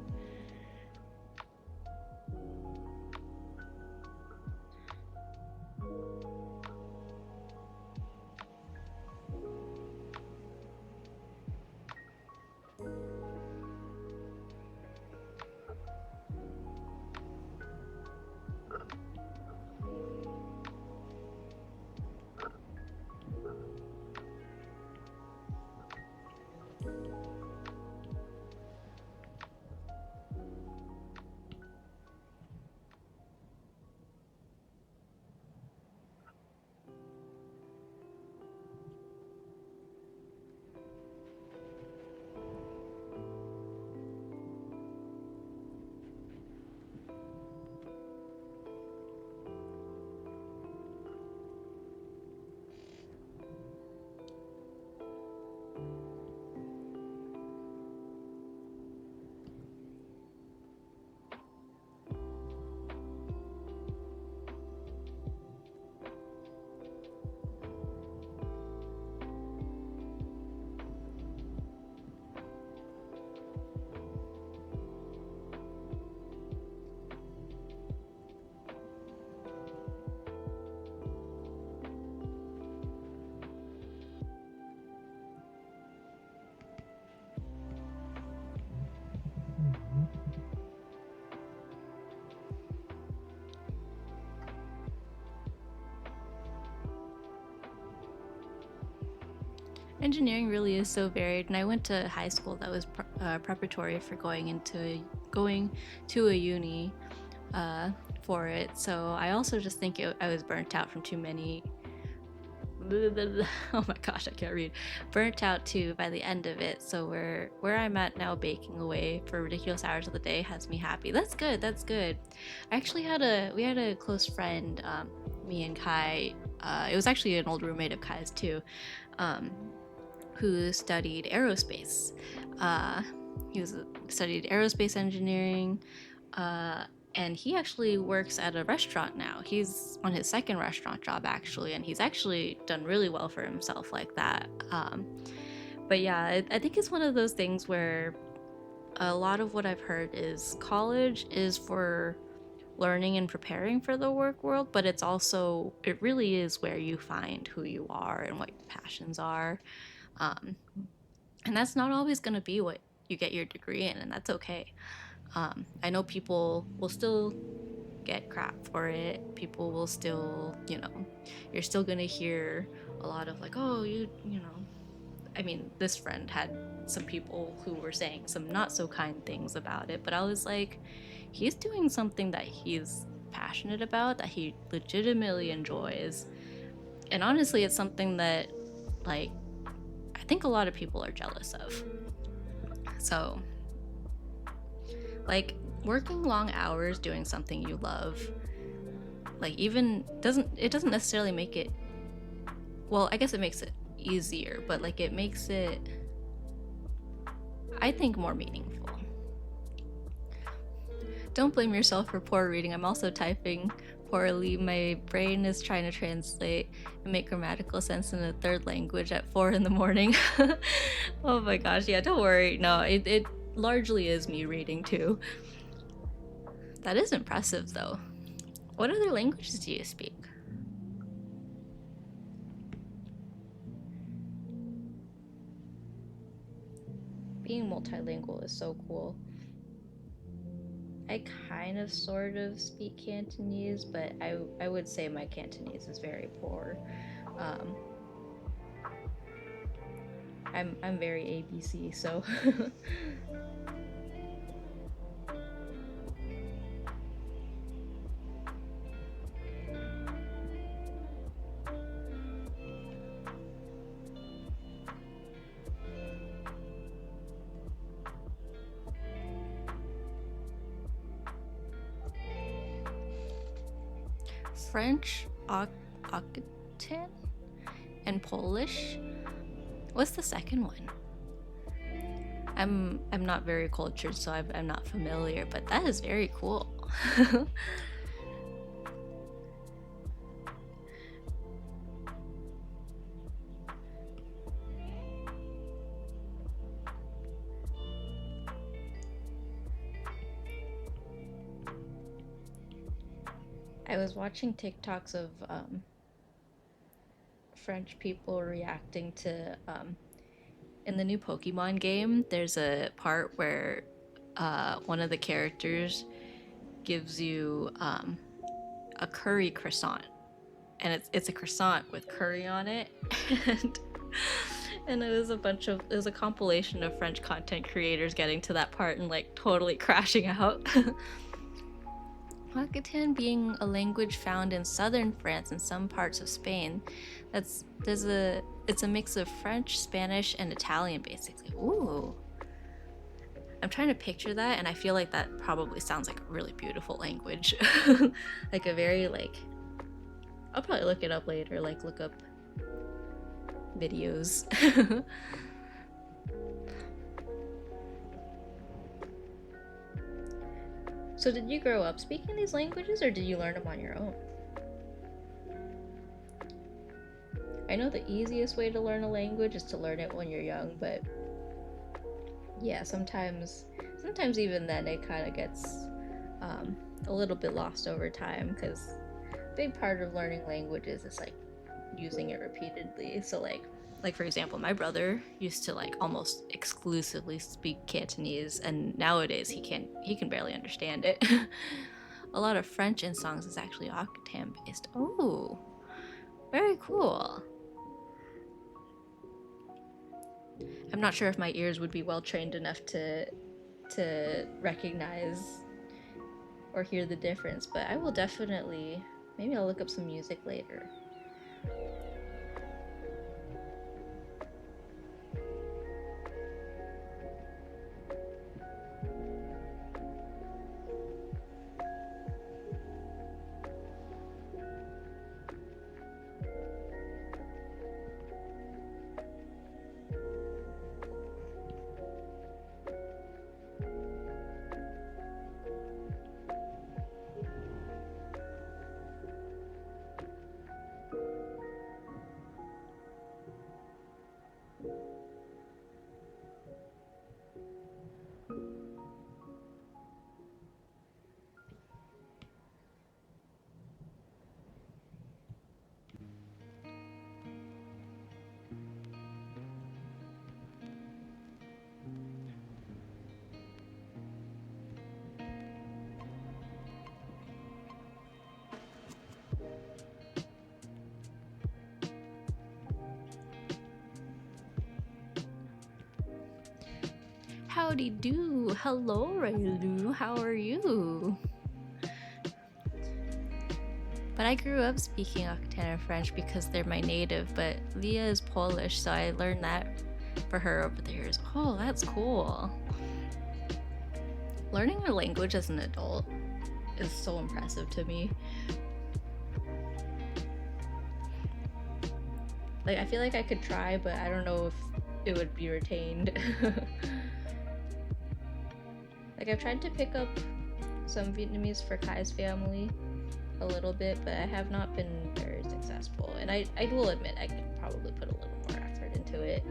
Engineering really is so varied, and I went to high school that was preparatory for going to a uni for it. So I also just think I was burnt out from too many. Oh my gosh, I can't read. Burnt out too by the end of it. So where I'm at now, baking away for ridiculous hours of the day has me happy. That's good. That's good. I actually we had a close friend, me and Kai. It was actually an old roommate of Kai's too. Who studied aerospace. He studied aerospace engineering, and he actually works at a restaurant now. He's on his second restaurant job actually, and he's actually done really well for himself like that. But yeah, I think it's one of those things where a lot of what I've heard is college is for learning and preparing for the work world, but it really is where you find who you are and what your passions are. Um, and that's not always going to be what you get your degree in, and that's okay. I know people will still get crap for it. People will still, you're still going to hear a lot of like, oh, I mean, this friend had some people who were saying some not so kind things about it, but I was like, he's doing something that he's passionate about, that he legitimately enjoys. And honestly, it's something that, like, I think a lot of people are jealous of. So, like, working long hours doing something you love, like, it doesn't necessarily make it, well, I guess it makes it easier, but like it makes it, I think, more meaningful. Don't blame yourself for poor reading. I'm also typing poorly. My brain is trying to translate and make grammatical sense in a third language at 4 in the morning. Oh my gosh, yeah, don't worry. No, it largely is me reading too. That is impressive though. What other languages do you speak? Being multilingual is so cool. I kind of sort of speak Cantonese, but I would say my Cantonese is very poor. I'm very ABC, so French, Occitan, and Polish. What's the second one? I'm not very cultured, so I'm not familiar, but that is very cool. I was watching TikToks of French people reacting to in the new Pokemon game. There's a part where one of the characters gives you a curry croissant, and it's a croissant with curry on it, and it was a compilation of French content creators getting to that part and like totally crashing out. Occitan being a language found in southern France and some parts of Spain. It's a mix of French, Spanish, and Italian basically. Ooh. I'm trying to picture that, and I feel like that probably sounds like a really beautiful language. Like a very like, I'll probably look it up later, like look up videos. So did you grow up speaking these languages, or did you learn them on your own? I know the easiest way to learn a language is to learn it when you're young, but yeah, sometimes even then it kind of gets a little bit lost over time, because a big part of learning languages is like using it repeatedly. So like for example, my brother used to like almost exclusively speak Cantonese, and nowadays he can barely understand it. A lot of French in songs is actually Occitan based. Oh, very cool. not sure if my ears would be well trained enough to recognize or hear the difference, but I will definitely, maybe I'll look up some music later. Howdy do. Hello, Raylu. How are you? But I grew up speaking Occitan French because they're my native, but Leah is Polish, so I learned that for her over the years. Oh, that's cool. Learning a language as an adult is so impressive to me. Like, I feel like I could try, but I don't know if it would be retained. Like, I've tried to pick up some Vietnamese for Kai's family a little bit, but I have not been very successful. And I will admit, I could probably put a little more effort into it.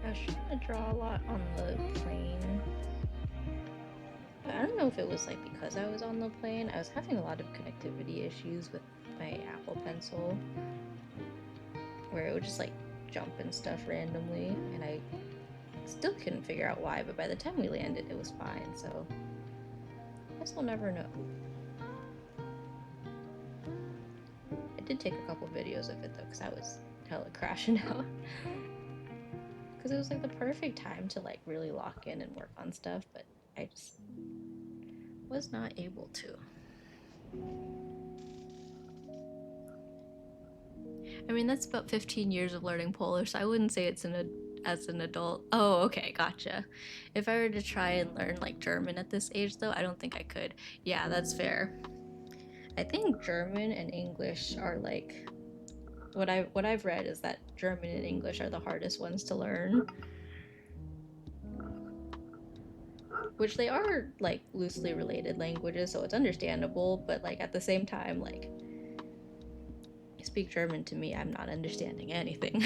I was trying to draw a lot on the plane, but I don't know if it was like because I was on the plane. I was having a lot of connectivity issues with my Apple Pencil, where it would just like jump and stuff randomly, and I still couldn't figure out why, but by the time we landed it was fine, so I guess we'll never know. I did take a couple videos of it though, because I was hella crashing out. Because it was like the perfect time to like really lock in and work on stuff, but I just was not able to. I mean, that's about 15 years of learning Polish, so I wouldn't say it's as an adult. Oh, okay, gotcha. If I were to try and learn like German at this age though, I don't think I could. Yeah, that's fair. I think German and English are like, what I've read is that German and English are the hardest ones to learn. Which they are like loosely related languages, so it's understandable, but like at the same time, like, you speak German to me, I'm not understanding anything.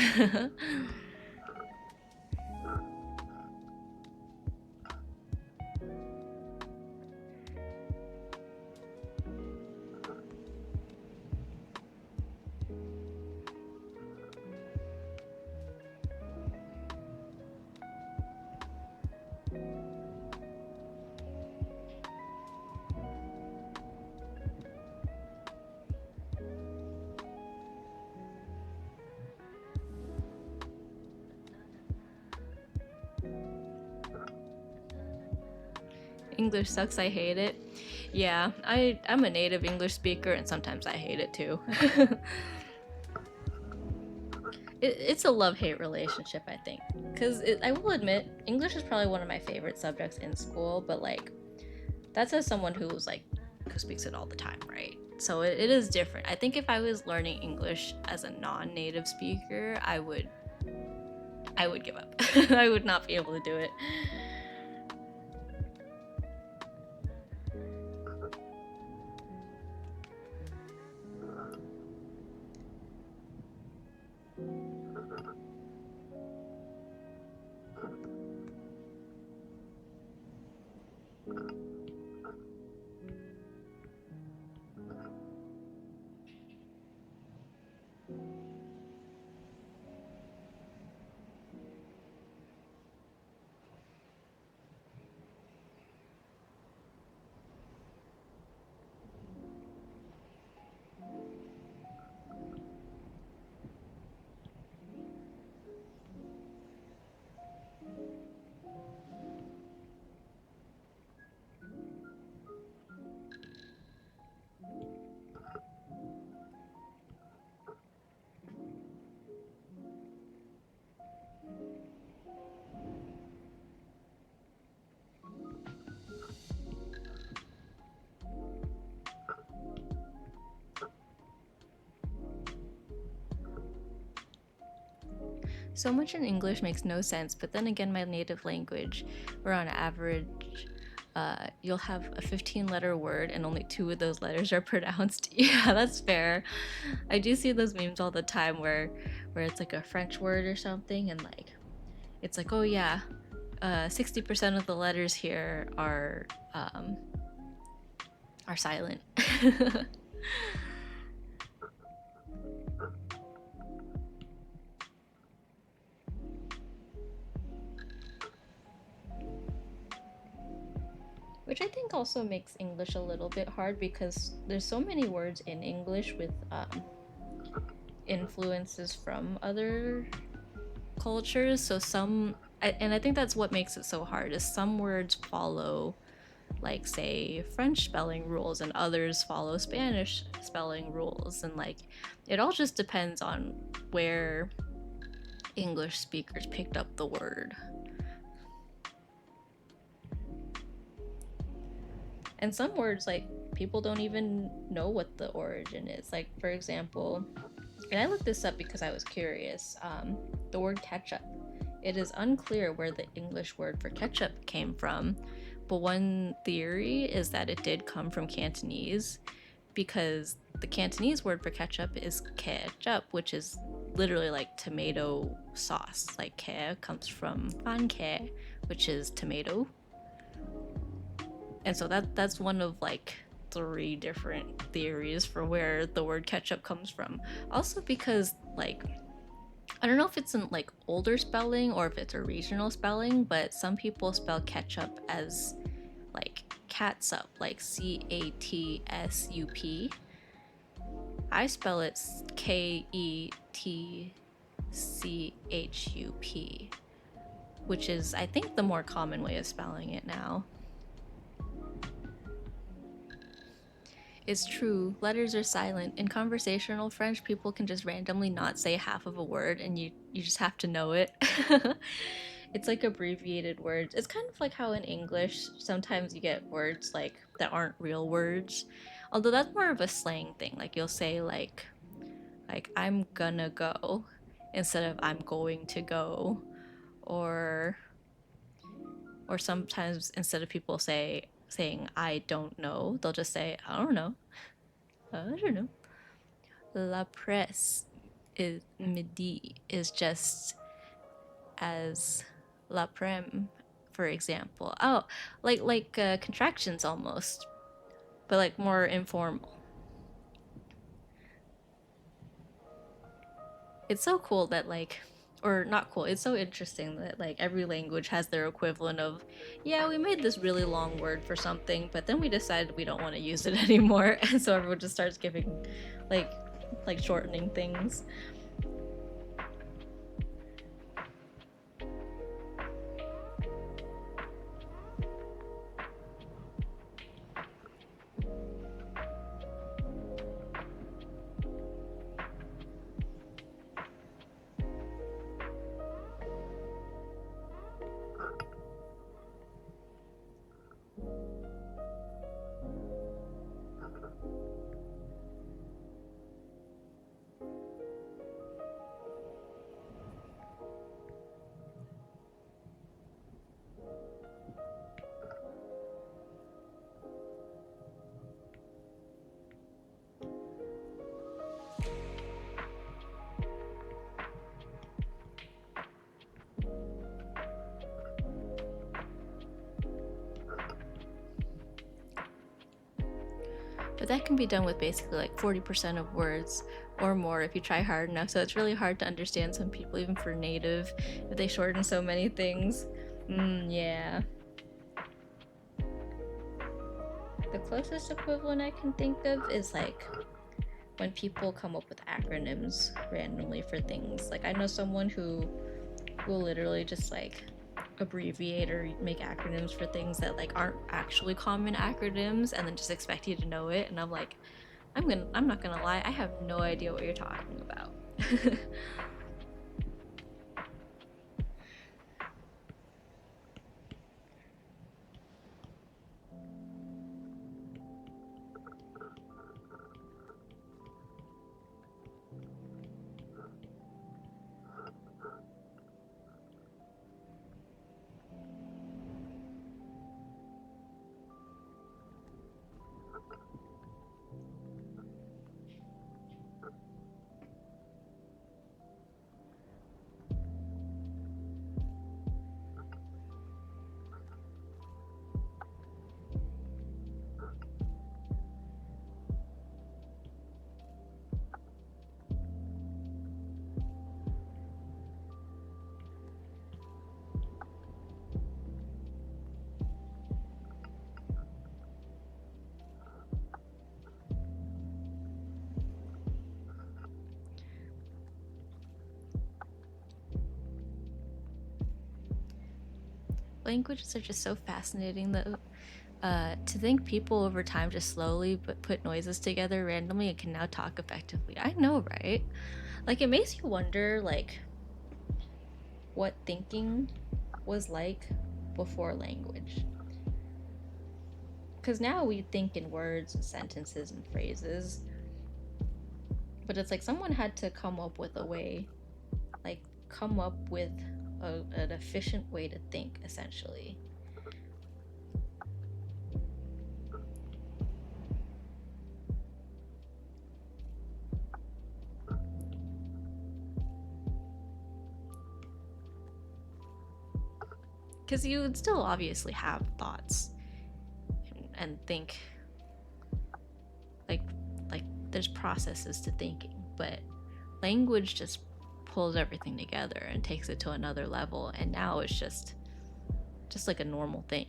English sucks, I hate it. Yeah, I'm a native English speaker and sometimes I hate it too. It's a love-hate relationship, I think. Because I will admit, English is probably one of my favorite subjects in school, but like, that's as someone who speaks it all the time, right? So it is different. I think if I was learning English as a non-native speaker, I would give up. I would not be able to do it. So much in English makes no sense, but then again, my native language, where on average, you'll have a 15-letter word and only 2 of those letters are pronounced. Yeah, that's fair. I do see those memes all the time where it's like a French word or something, and like it's like, oh yeah, 60% of the letters here are silent. Which I think also makes English a little bit hard because there's so many words in English with influences from other cultures. So and I think that's what makes it so hard is some words follow, like, say, French spelling rules and others follow Spanish spelling rules, and like it all just depends on where English speakers picked up the word. And some words, like, people don't even know what the origin is. Like, for example, and I looked this up because I was curious, the word ketchup. It is unclear where the English word for ketchup came from, but one theory is that it did come from Cantonese, because the Cantonese word for ketchup is ketchup, which is literally like tomato sauce. Like ke comes from fan ke, which is tomato. And so that's one of like 3 different theories for where the word ketchup comes from. Also because, like, I don't know if it's in like older spelling or if it's a regional spelling, but some people spell ketchup as like catsup, like CATSUP. I spell it KETCHUP, which is, I think, the more common way of spelling it now. It's true, letters are silent. In conversational French, people can just randomly not say half of a word and you just have to know it. It's like abbreviated words. It's kind of like how in English sometimes you get words like that aren't real words. Although that's more of a slang thing. Like you'll say like I'm gonna go instead of I'm going to go, or sometimes instead of people saying I don't know, they'll just say I don't know. I don't know. La presse is midi is just as l'après, for example. Oh, like contractions almost, but like more informal. It's so cool that like, or not cool, it's so interesting that like every language has their equivalent of, yeah, we made this really long word for something, but then we decided we don't want to use it anymore, and so everyone just starts giving like shortening things. But that can be done with basically like 40% of words or more if you try hard enough. So it's really hard to understand some people, even for native, if they shorten so many things. Yeah. The closest equivalent I can think of is like when people come up with acronyms randomly for things. Like I know someone who will literally just like abbreviate or make acronyms for things that like aren't actually common acronyms and then just expect you to know it, and I'm like, I'm not gonna lie, I have no idea what you're talking about. Languages are just so fascinating though. To think people over time just slowly but put noises together randomly and can now talk effectively. I know, right? Like, it makes you wonder, like, what thinking was like before language. Because now we think in words and sentences and phrases, but it's like someone had to come up with a way, like, come up with an efficient way to think, essentially. Because you would still obviously have thoughts and think, like there's processes to thinking, but language just pulls everything together and takes it to another level, and now it's just like a normal thing.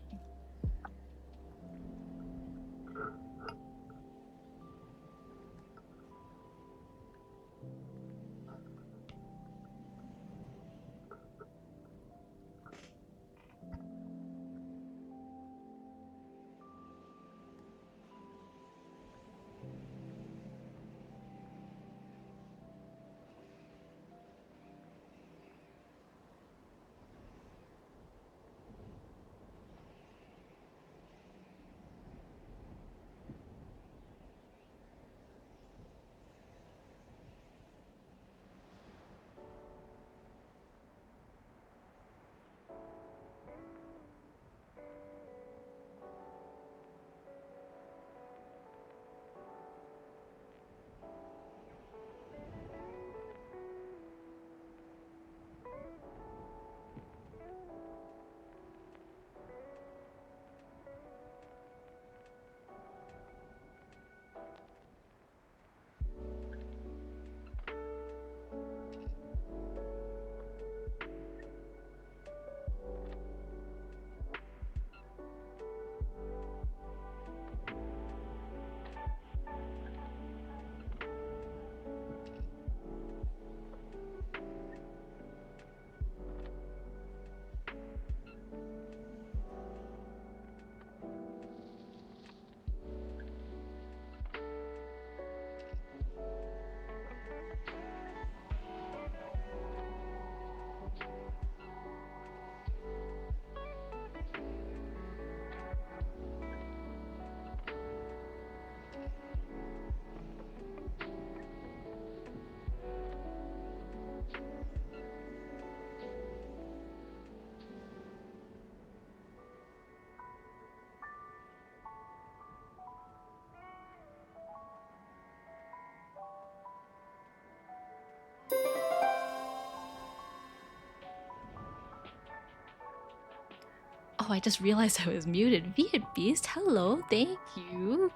Oh, I just realized I was muted. Viet Beast, hello, thank you.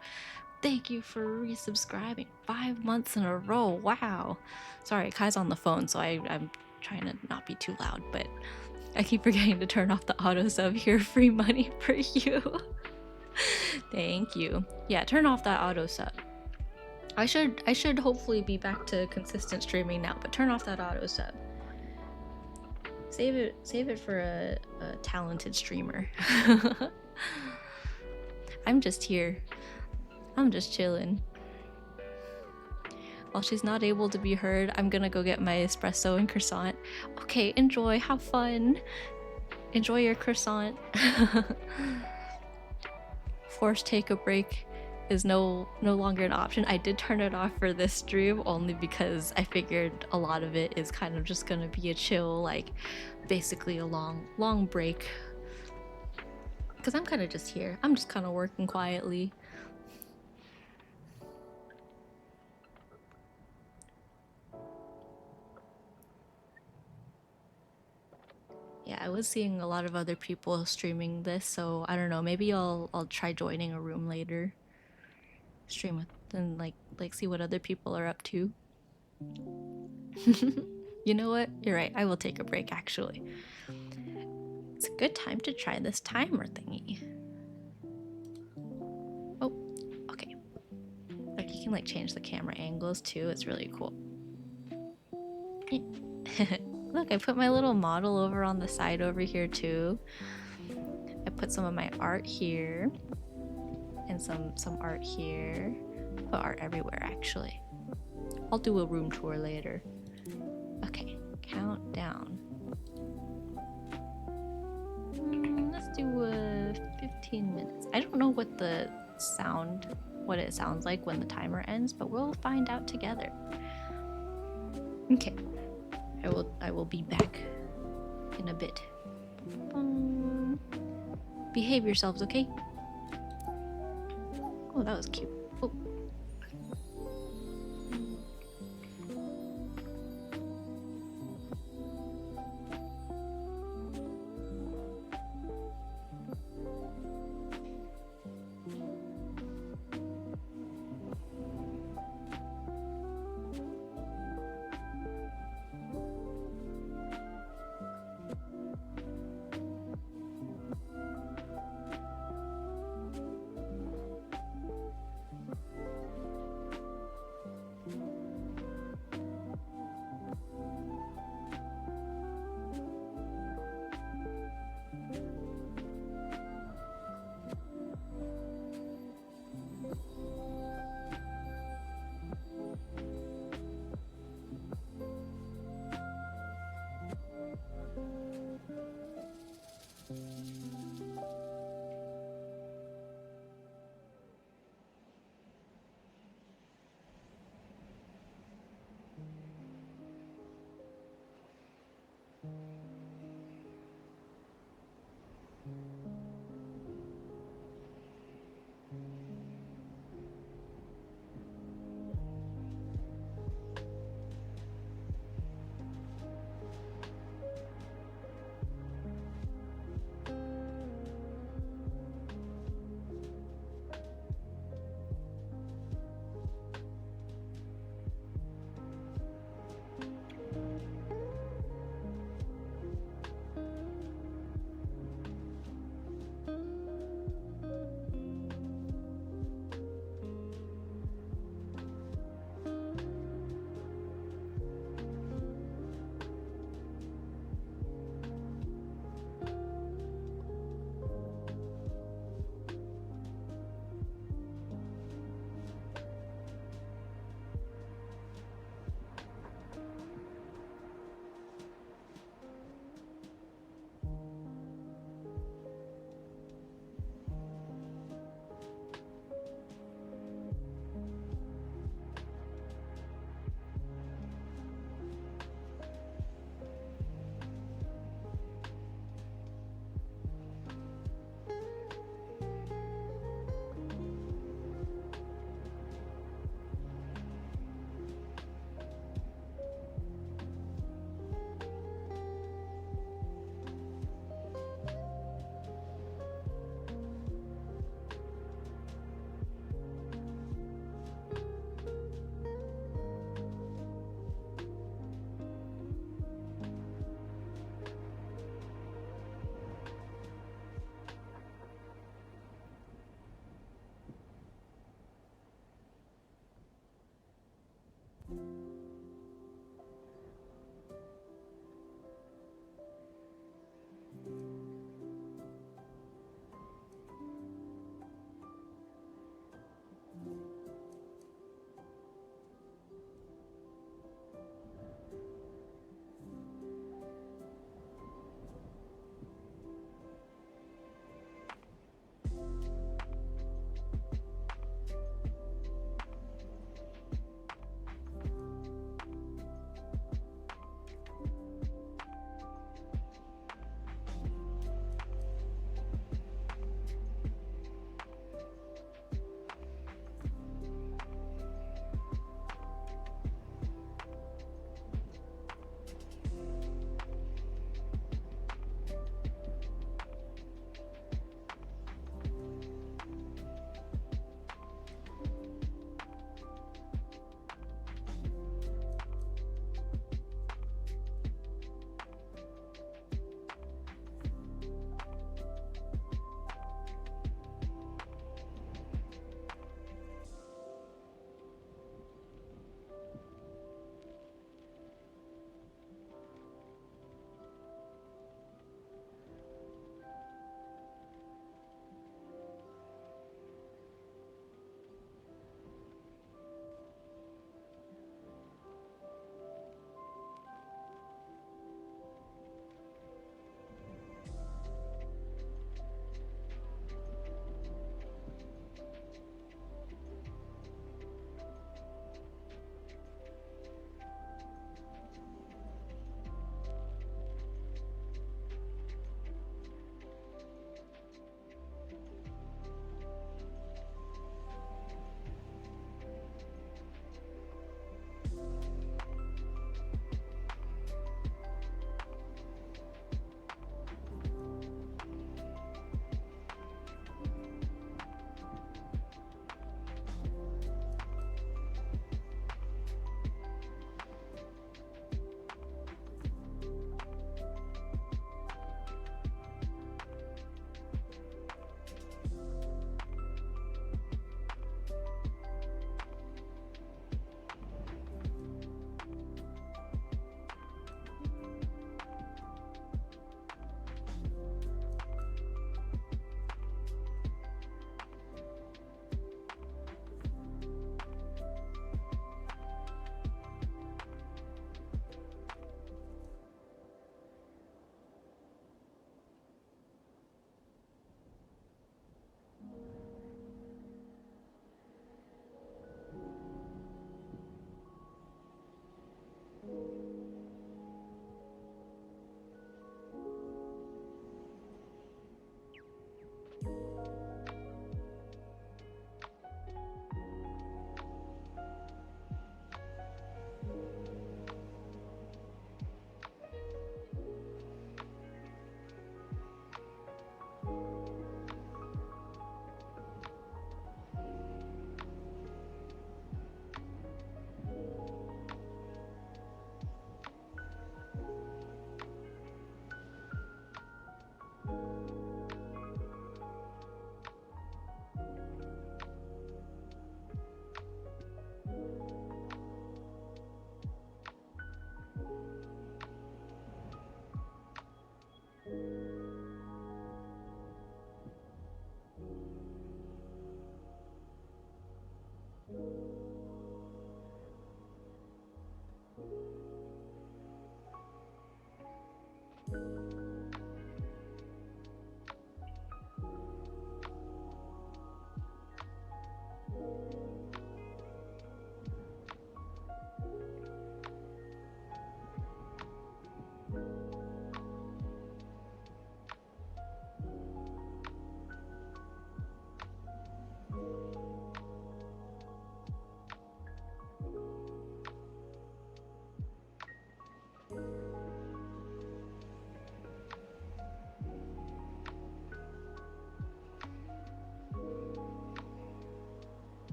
Thank you for resubscribing 5 months in a row. Wow. Sorry, Kai's on the phone, so I'm trying to not be too loud, but I keep forgetting to turn off the auto sub here. Free money for you. Thank you. Yeah, turn off that auto sub. I should hopefully be back to consistent streaming now, but turn off that auto sub. Save it for a talented streamer. I'm just here. I'm just chilling. While she's not able to be heard, I'm gonna go get my espresso and croissant. Okay, enjoy, have fun. Enjoy your croissant. Forced take a break is no longer an option. I did turn it off for this stream only because I figured a lot of it is kind of just gonna be a chill, like basically a long break. Because I'm kind of just here. I'm just kind of working quietly. Yeah, I was seeing a lot of other people streaming this, so I don't know. Maybe I'll try joining a room later. Stream with and like see what other people are up to. You know what? You're right. I will take a break actually. It's a good time to try this timer thingy. Oh, okay. Like you can like change the camera angles too. It's really cool. Look, I put my little model over on the side over here too. put some of my art here and some art here. Put art everywhere, actually. I'll do a room tour later. Okay, countdown. Let's do 15 minutes. I don't know what it sounds like when the timer ends, but we'll find out together. Okay, I will be back in a bit. Behave yourselves, okay? Oh, that was cute. Oh.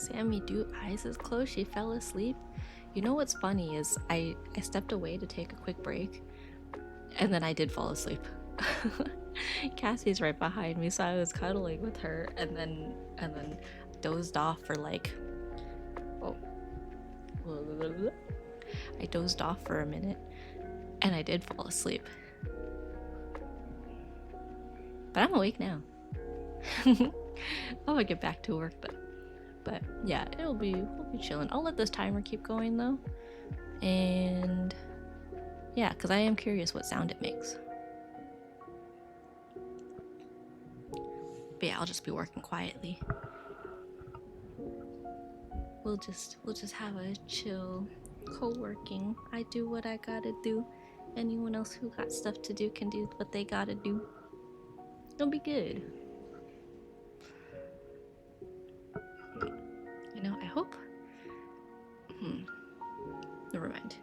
Sammy do eyes is closed. She fell asleep. You know what's funny is I stepped away to take a quick break, and then I did fall asleep. Cassie's right behind me, so I was cuddling with her, and then dozed off for like, oh, I dozed off for a minute, and I did fall asleep. But I'm awake now. I'm gonna get back to work though. But yeah, we'll be chilling. I'll let this timer keep going though. And yeah, because I am curious what sound it makes. But yeah, I'll just be working quietly. We'll just have a chill co-working. I do what I gotta do. Anyone else who got stuff to do can do what they gotta do. It'll be good. You know, I hope. Never mind.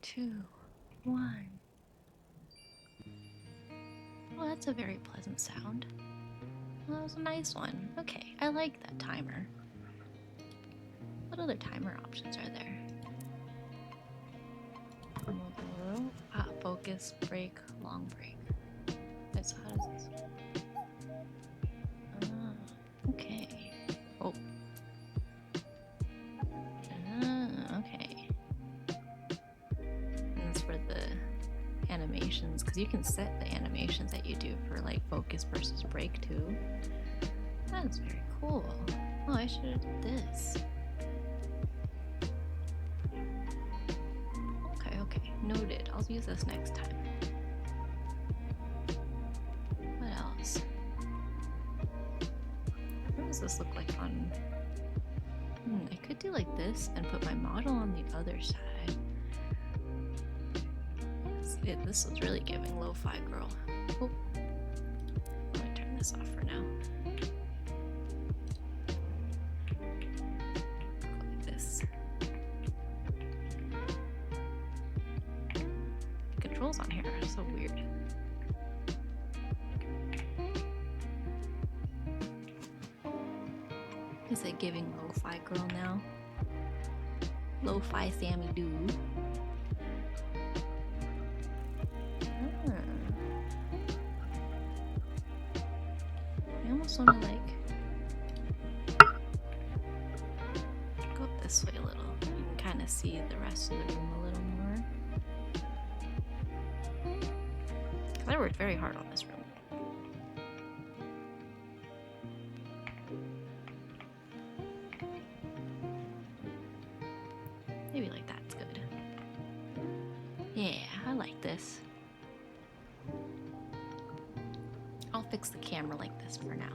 Two, one. Well, that's a very pleasant sound. Well, that was a nice one. Okay, I like that timer. What other timer options are there? Focus, break, long break. Okay, so how does this? Okay. Oh. Okay. And that's for the animations, because you can set the animations that you do for like focus versus break too. That's very cool. Oh, I should have did this. Okay, noted. I'll use this next time. What else? What does this look like on... I could do like this and put my model on the other side. This was really giving lo-fi girl. Oh. Let me turn this off for now. Go like this. Controls on here are so weird. Is it giving lo-fi girl now? Lo-fi Sammy do. I almost want to like go up this way a little. You can kind of see the rest of the room a little more. Because I worked very hard on this room. Maybe like that's good. Yeah, I like this. I'll fix the camera like this for now.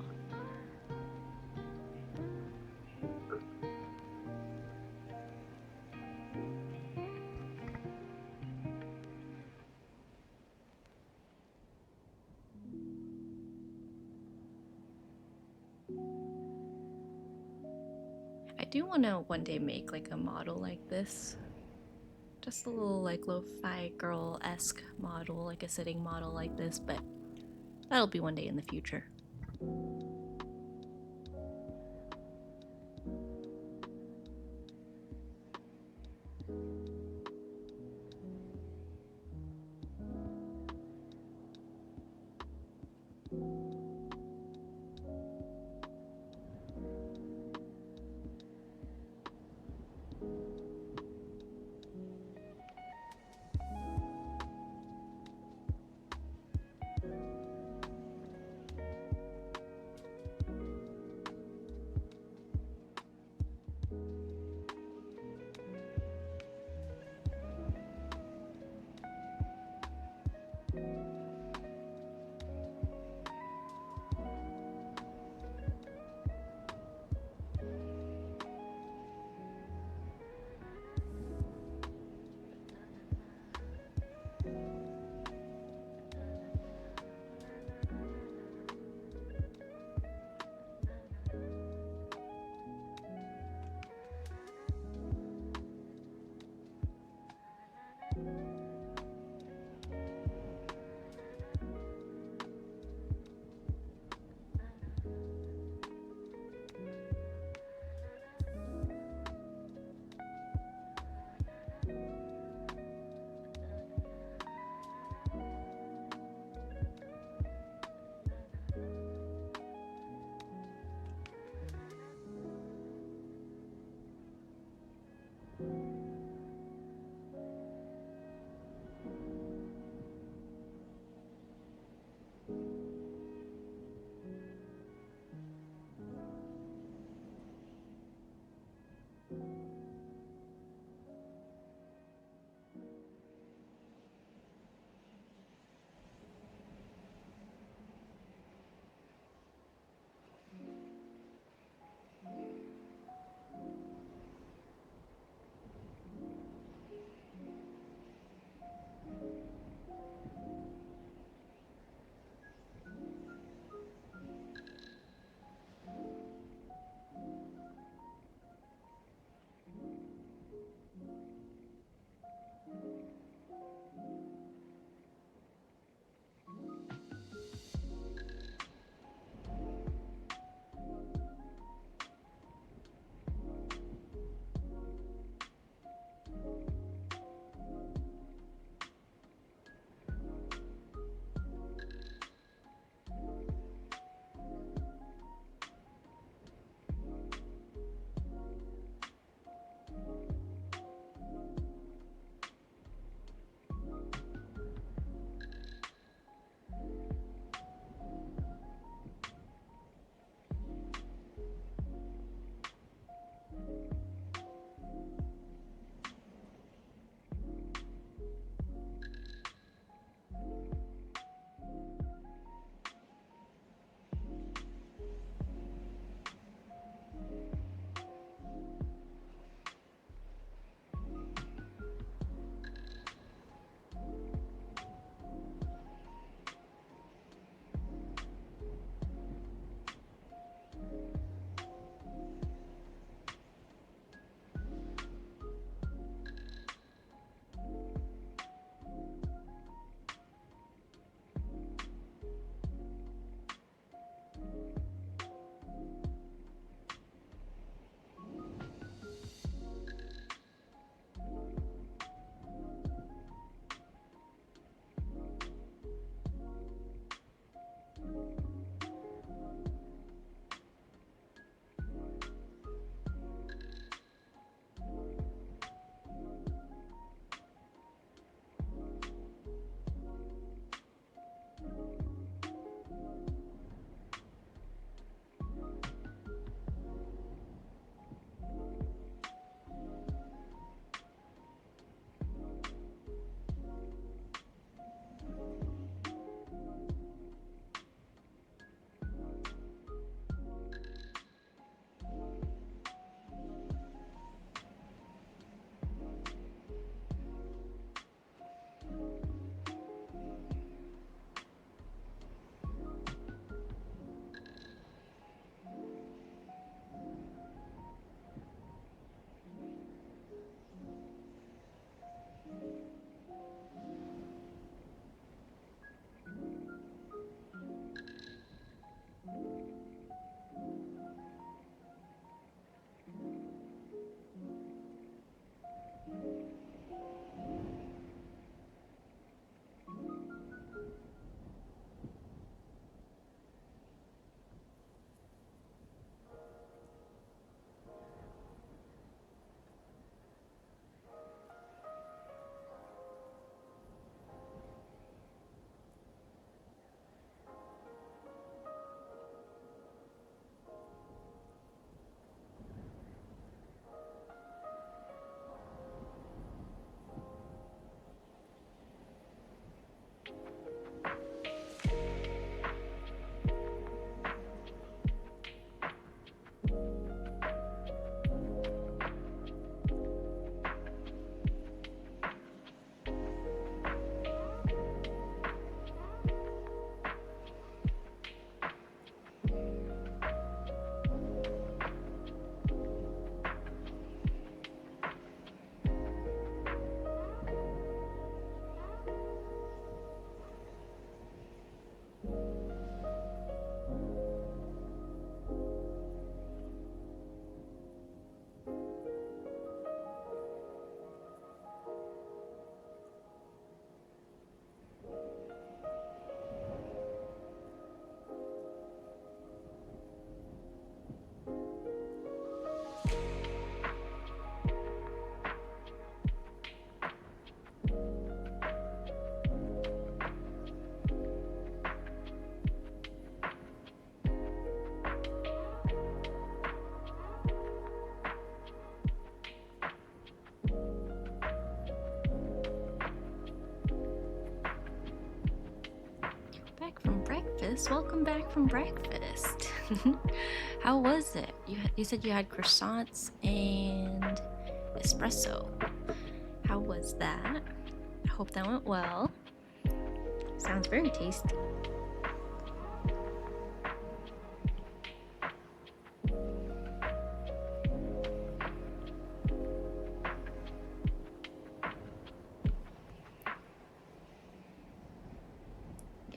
I do want to one day make like a model like this. Just a little like lo-fi girl-esque model, like a sitting model like this, but that'll be one day in the future. breakfast. Welcome back from breakfast. How was it? You said you had croissants and espresso. How was that? I hope that went well. Sounds very tasty.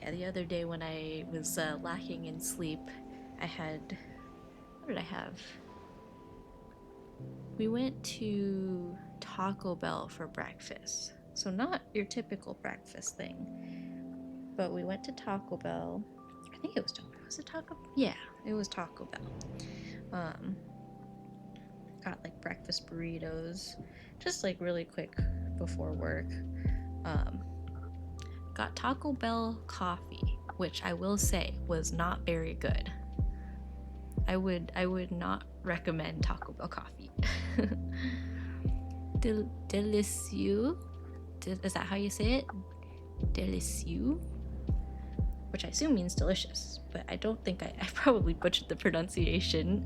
Yeah, the other day when I was lacking in sleep, I had... What did I have? We went to Taco Bell for breakfast. So not your typical breakfast thing. But we went to Taco Bell. I think it was Taco Bell. Was it Taco Bell? Yeah, it was Taco Bell. Got like breakfast burritos. Just like really quick before work. Got Taco Bell coffee, which I will say was not very good. I would not recommend Taco Bell coffee. Delicieux? Is that how you say it? Delicieux? Which I assume means delicious, but I don't think I probably butchered the pronunciation.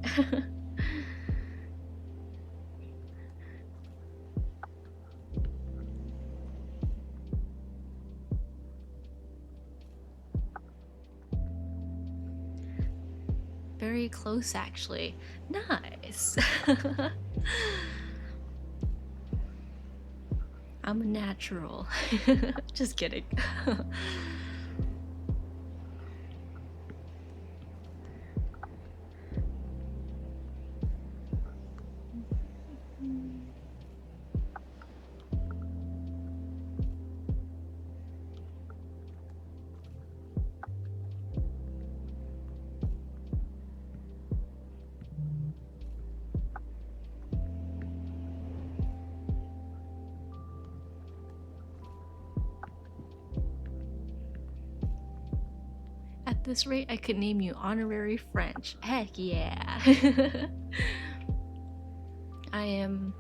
Very close, actually. Nice. I'm a natural. Just kidding. At this rate, I could name you honorary French. Heck yeah. I am,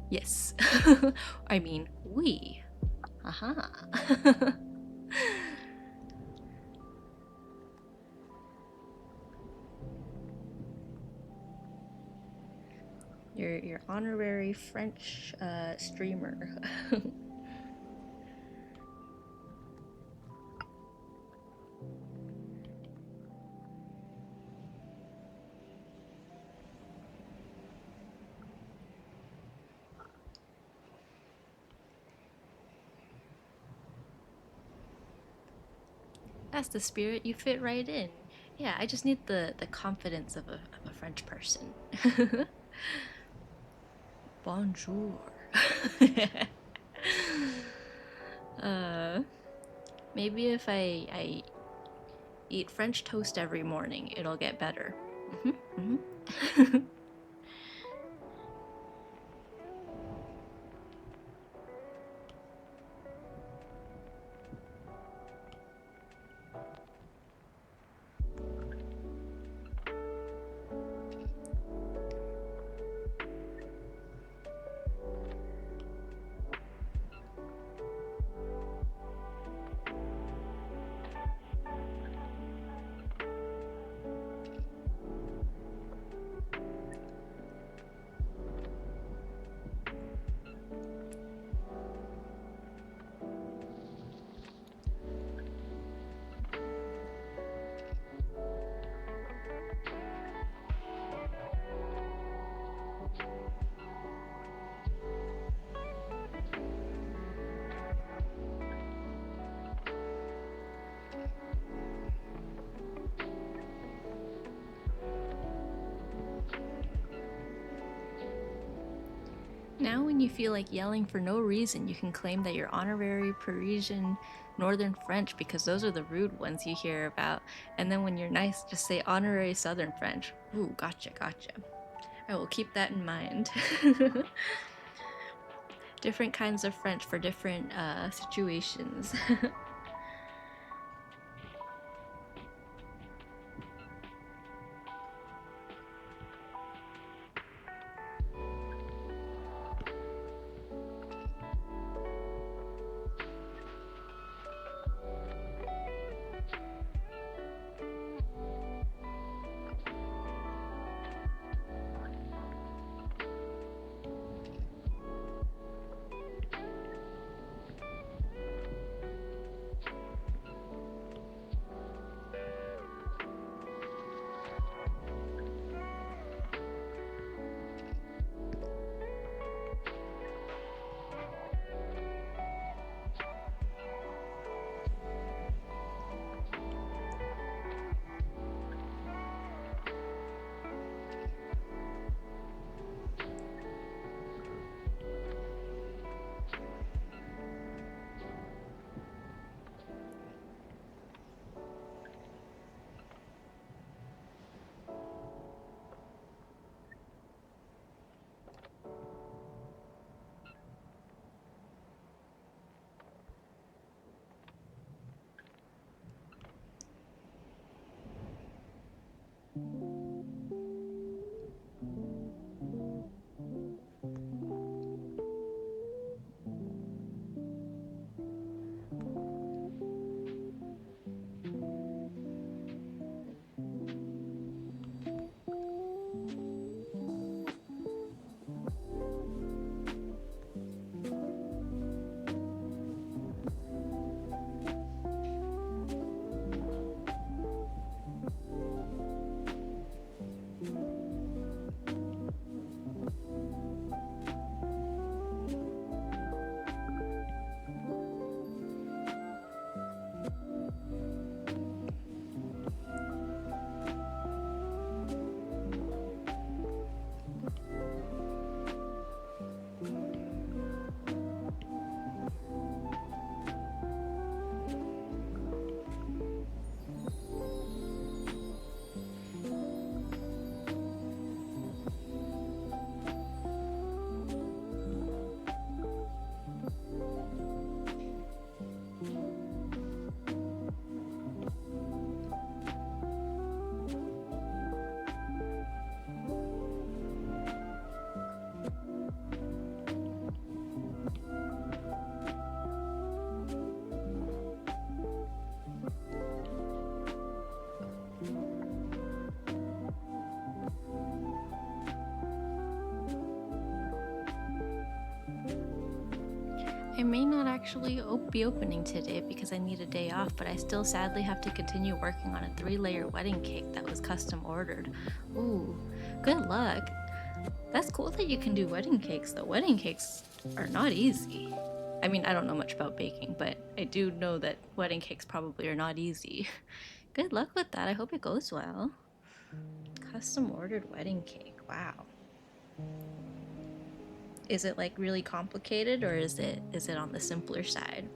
yes. I mean, we. Aha. Your honorary French streamer. That's the spirit. You fit right in. Yeah, I just need the confidence of a French person. Bonjour. Maybe if I eat French toast every morning, it'll get better. Now when you feel like yelling for no reason, you can claim that you're honorary Parisian Northern French because those are the rude ones you hear about. And then when you're nice, just say honorary Southern French. Ooh, gotcha. I will keep that in mind. Different kinds of French for different situations. I may not actually be opening today because I need a day off, but I still sadly have to continue working on a 3-layer wedding cake that was custom ordered. Ooh, good luck. That's cool that you can do wedding cakes, though. Wedding cakes are not easy. I mean, I don't know much about baking, but I do know that wedding cakes probably are not easy. Good luck with that. I hope it goes well. Custom ordered wedding cake. Wow. Is it like really complicated, or is it on the simpler side?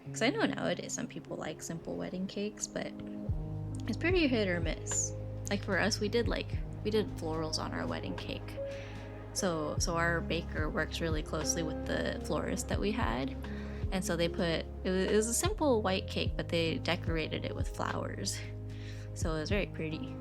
Because I know nowadays some people like simple wedding cakes, but it's pretty hit or miss. Like for us, we did florals on our wedding cake. So our baker works really closely with the florist that we had, and so they put it was a simple white cake, but they decorated it with flowers, so it was very pretty.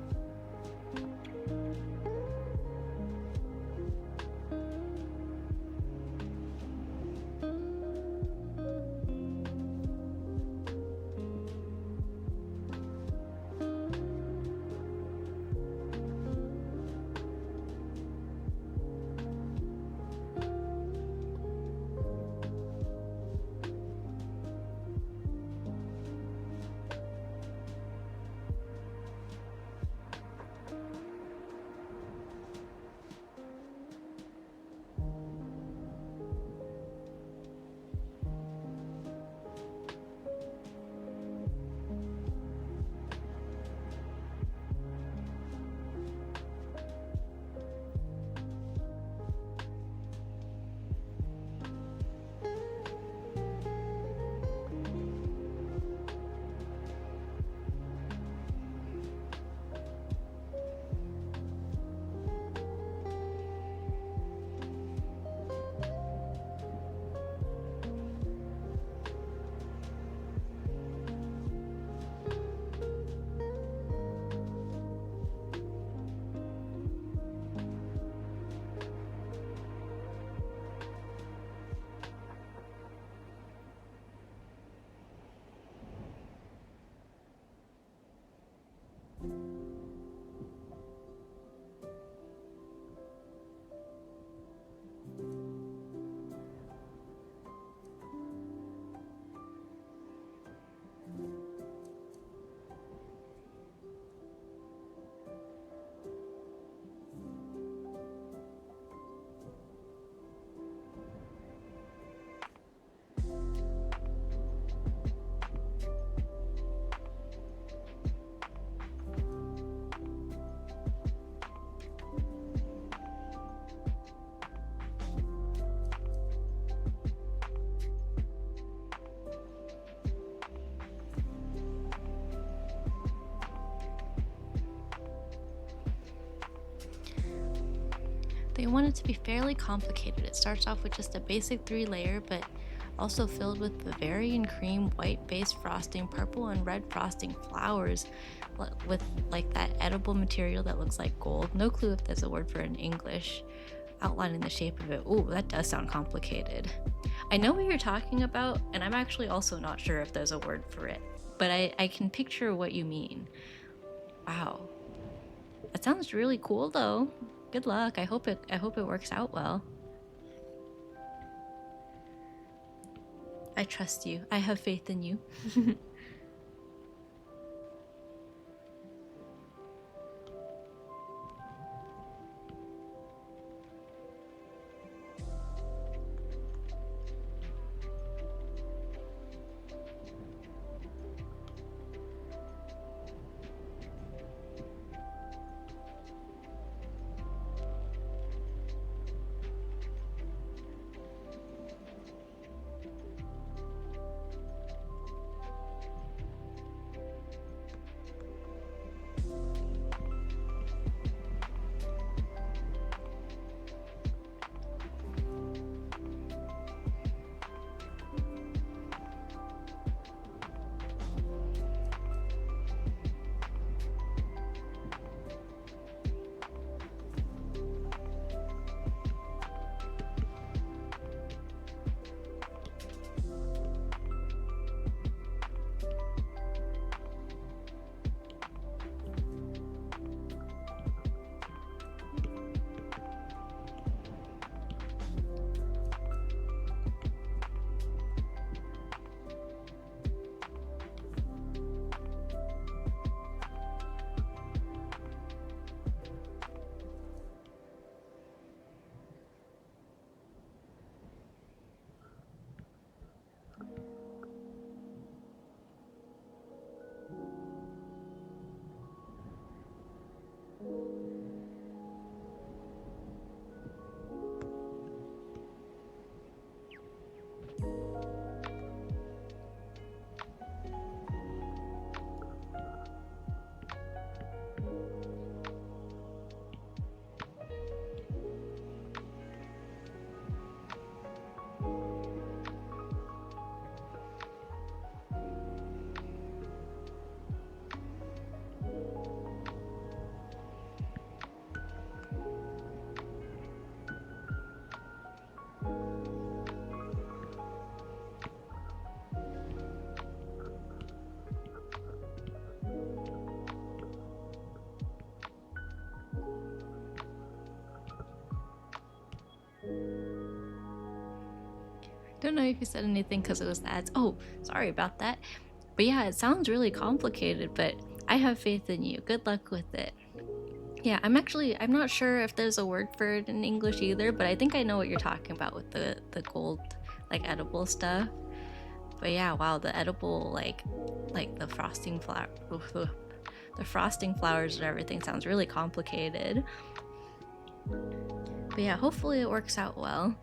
They want it to be fairly complicated. It starts off with just a basic 3-layer, but also filled with Bavarian cream, white-based frosting, purple and red frosting, flowers, with like that edible material that looks like gold. No clue if there's a word for it in English. Outlining the shape of it. Ooh, that does sound complicated. I know what you're talking about, and I'm actually also not sure if there's a word for it, but I can picture what you mean. Wow. That sounds really cool though. Good luck. I hope it works out well. I trust you. I have faith in you. Don't know if you said anything because it was the ads. Oh, sorry about that. But yeah, it sounds really complicated, but I have faith in you. Good luck with it. Yeah, I'm not sure if there's a word for it in English either, but I think I know what you're talking about with the gold, like, edible stuff. But yeah, wow, the edible, like the frosting flower, the frosting flowers and everything sounds really complicated. But yeah, hopefully it works out well.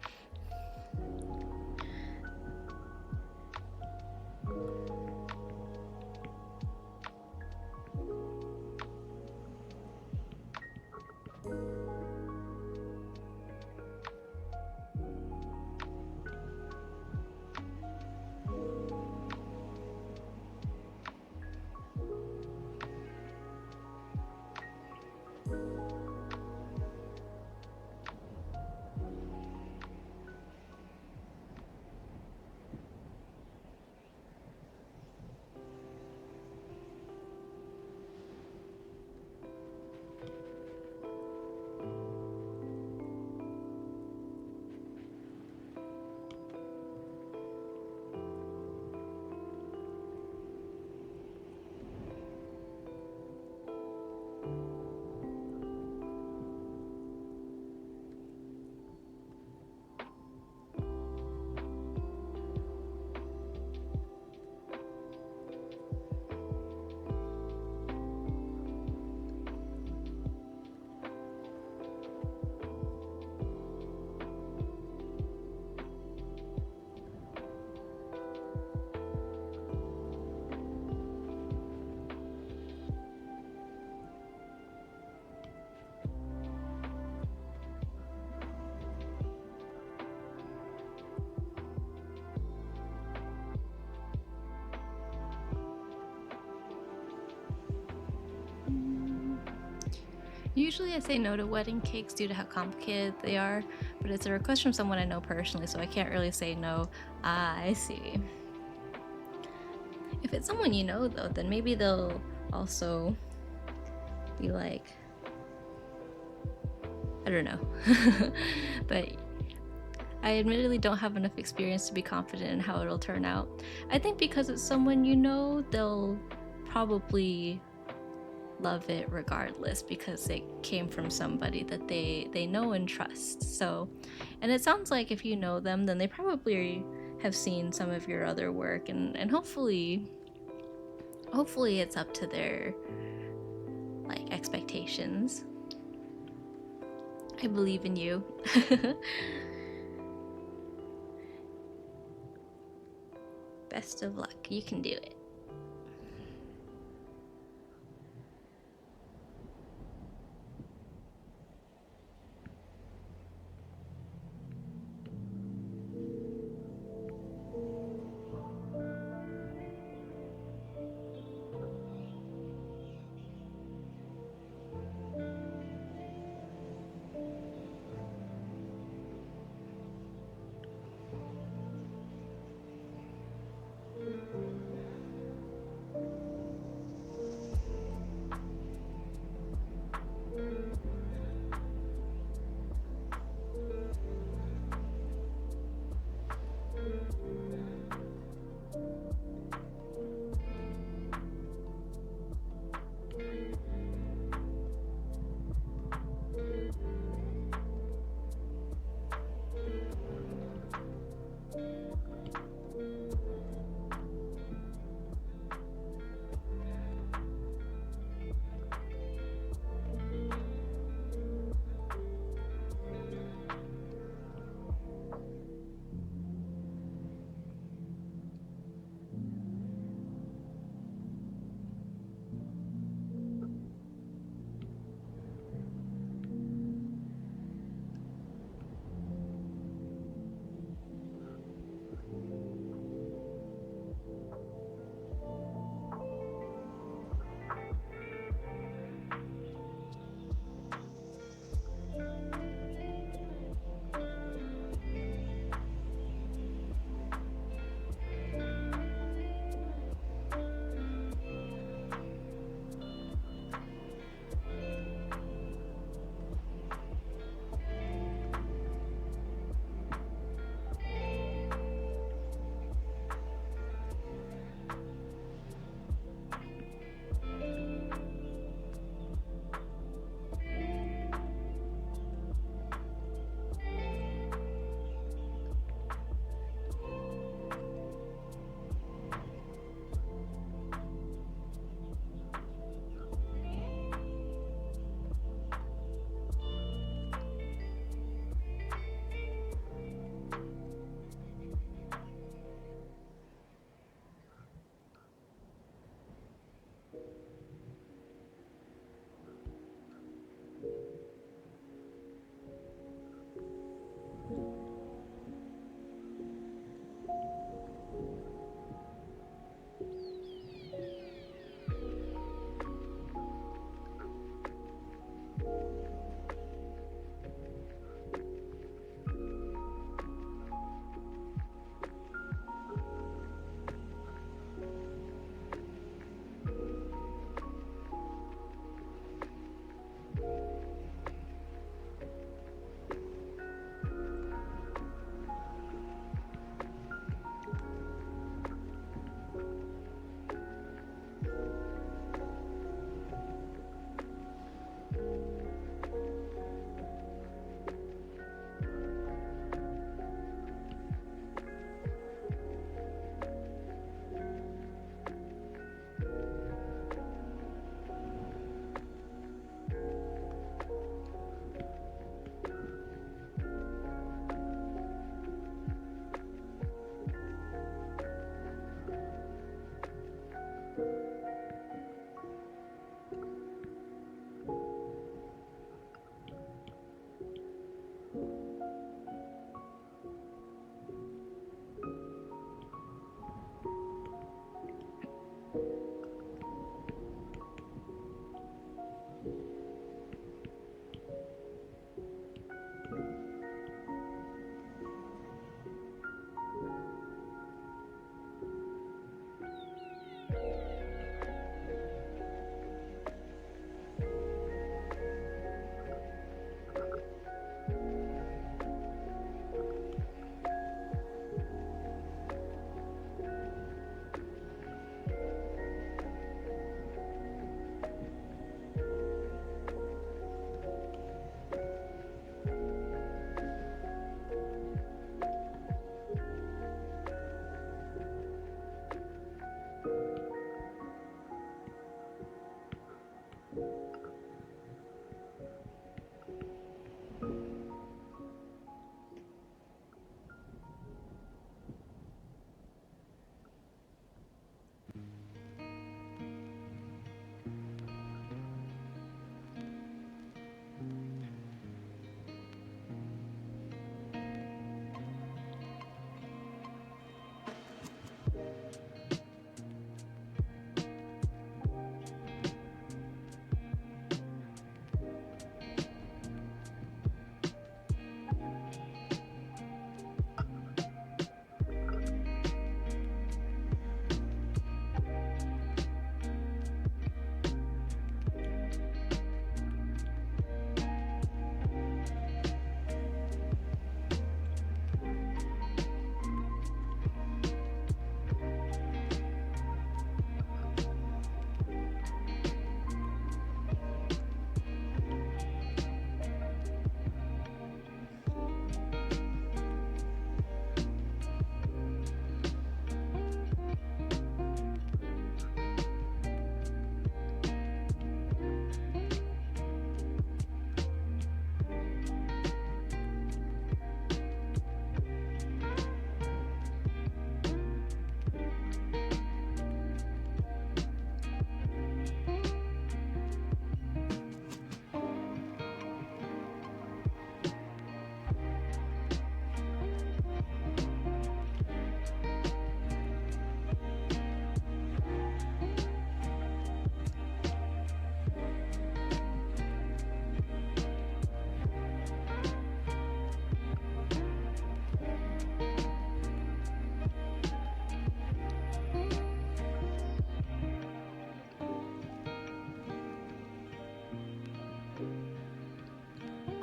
Usually I say no to wedding cakes due to how complicated they are, but it's a request from someone I know personally, so I can't really say no. Ah, I see. If it's someone you know, though, then maybe they'll also be like, I don't know. But I admittedly don't have enough experience to be confident in how it'll turn out. I think because it's someone you know, they'll probably love it regardless because it came from somebody that they know and trust. So, and it sounds like if you know them, then they probably have seen some of your other work, and hopefully it's up to their, like, expectations. I believe in you. Best of luck. You can do it.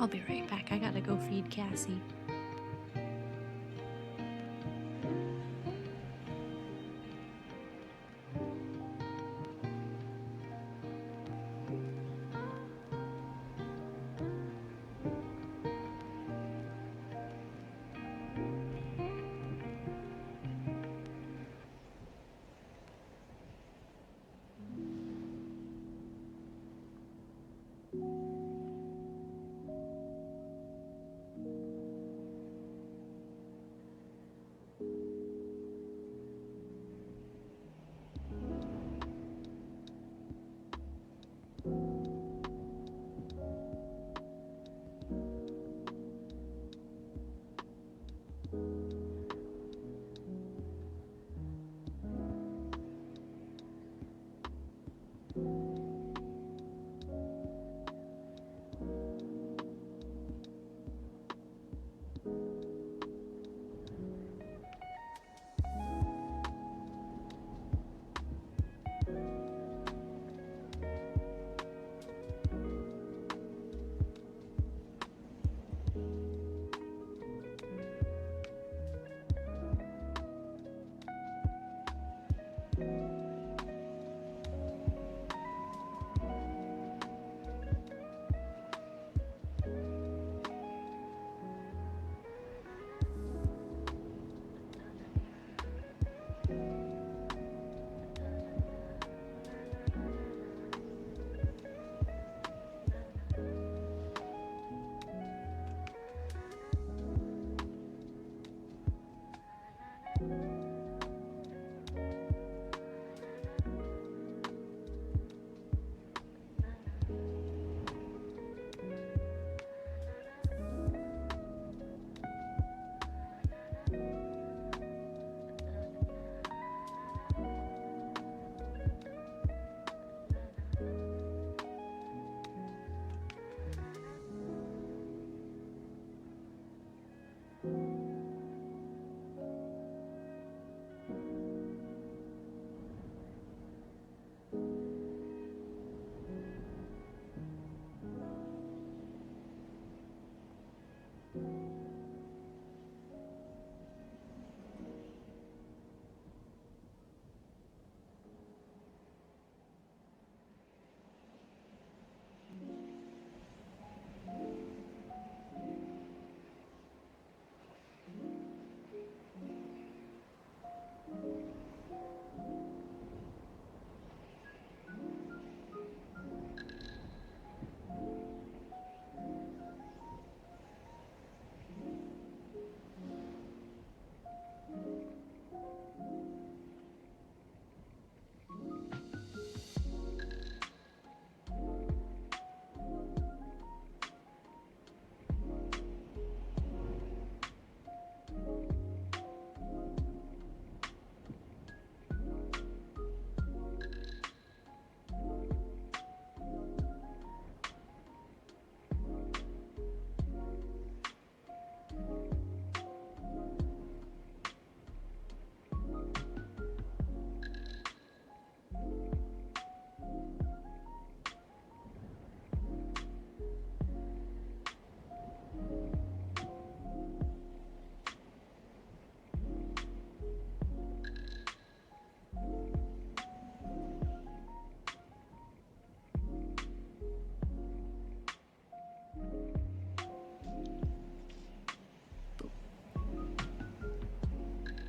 I'll be right back. I gotta go feed Cassie.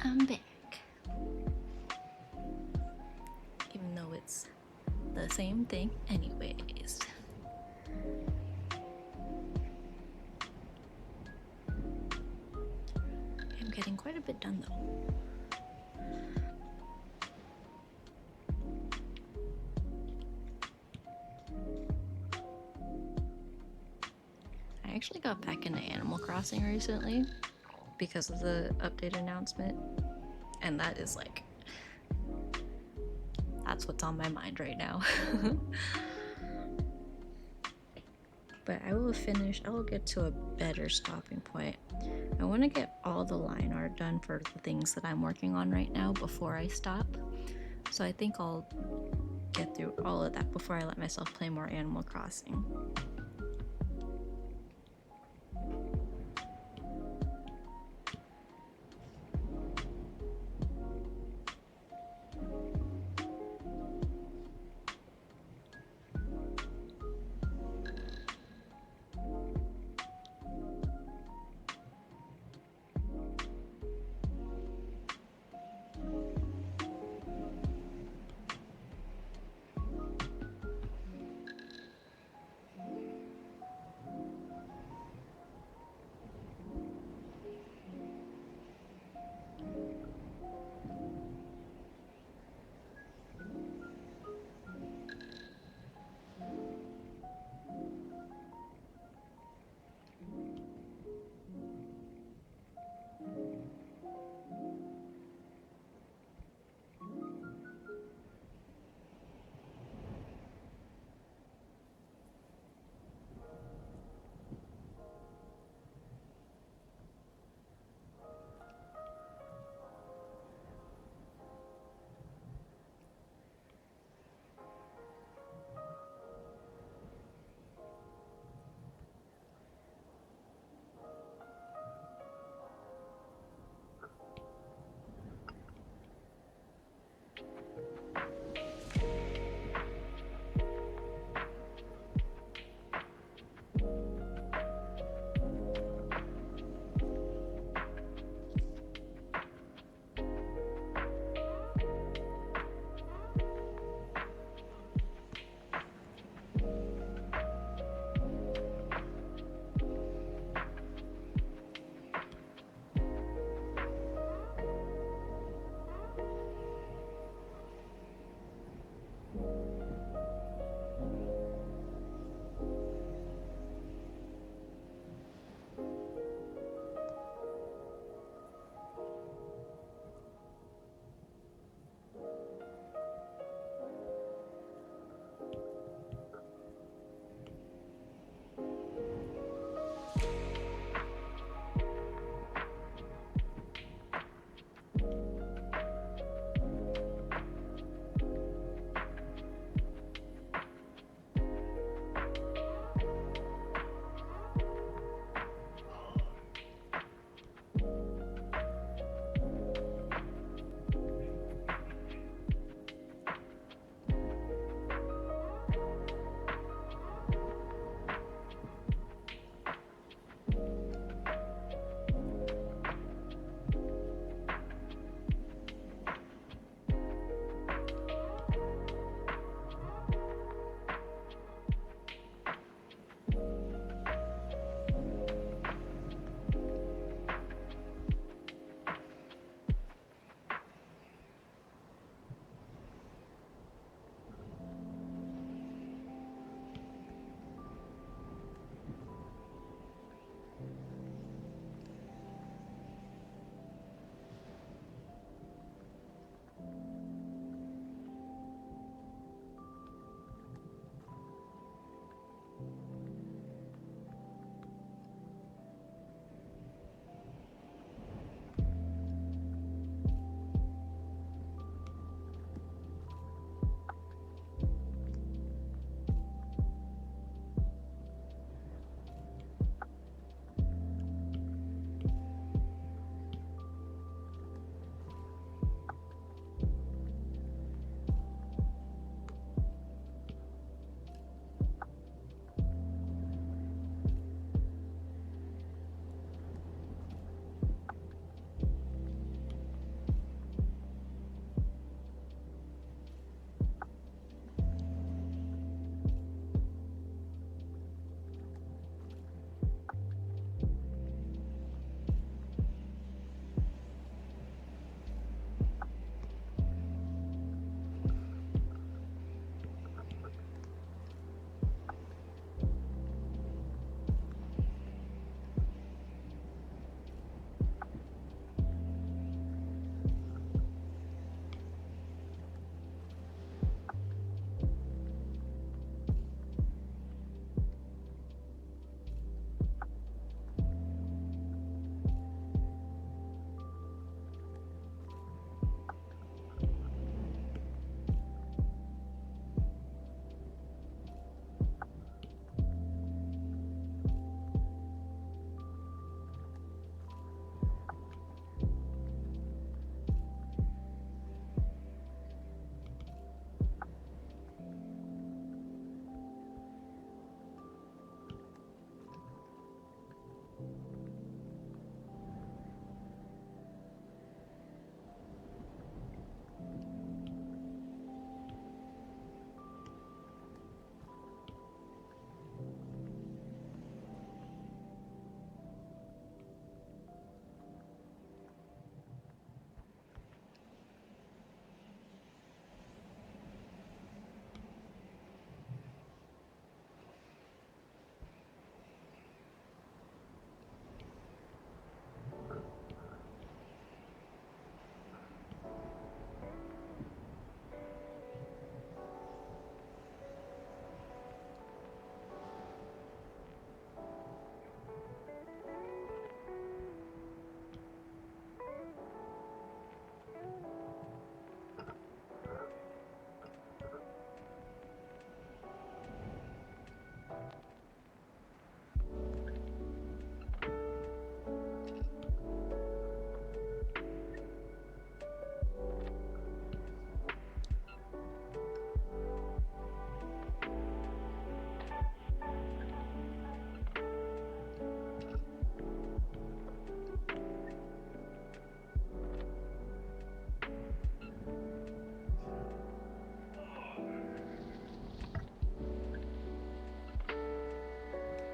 I'm back. Even though it's the same thing anyways. I'm getting quite a bit done though. I actually got back into Animal Crossing recently because of the update announcement, and that is like, that's what's on my mind right now. But I will get to a better stopping point. I want to get all the line art done for the things that I'm working on right now before I stop. So I think I'll get through all of that before I let myself play more Animal Crossing.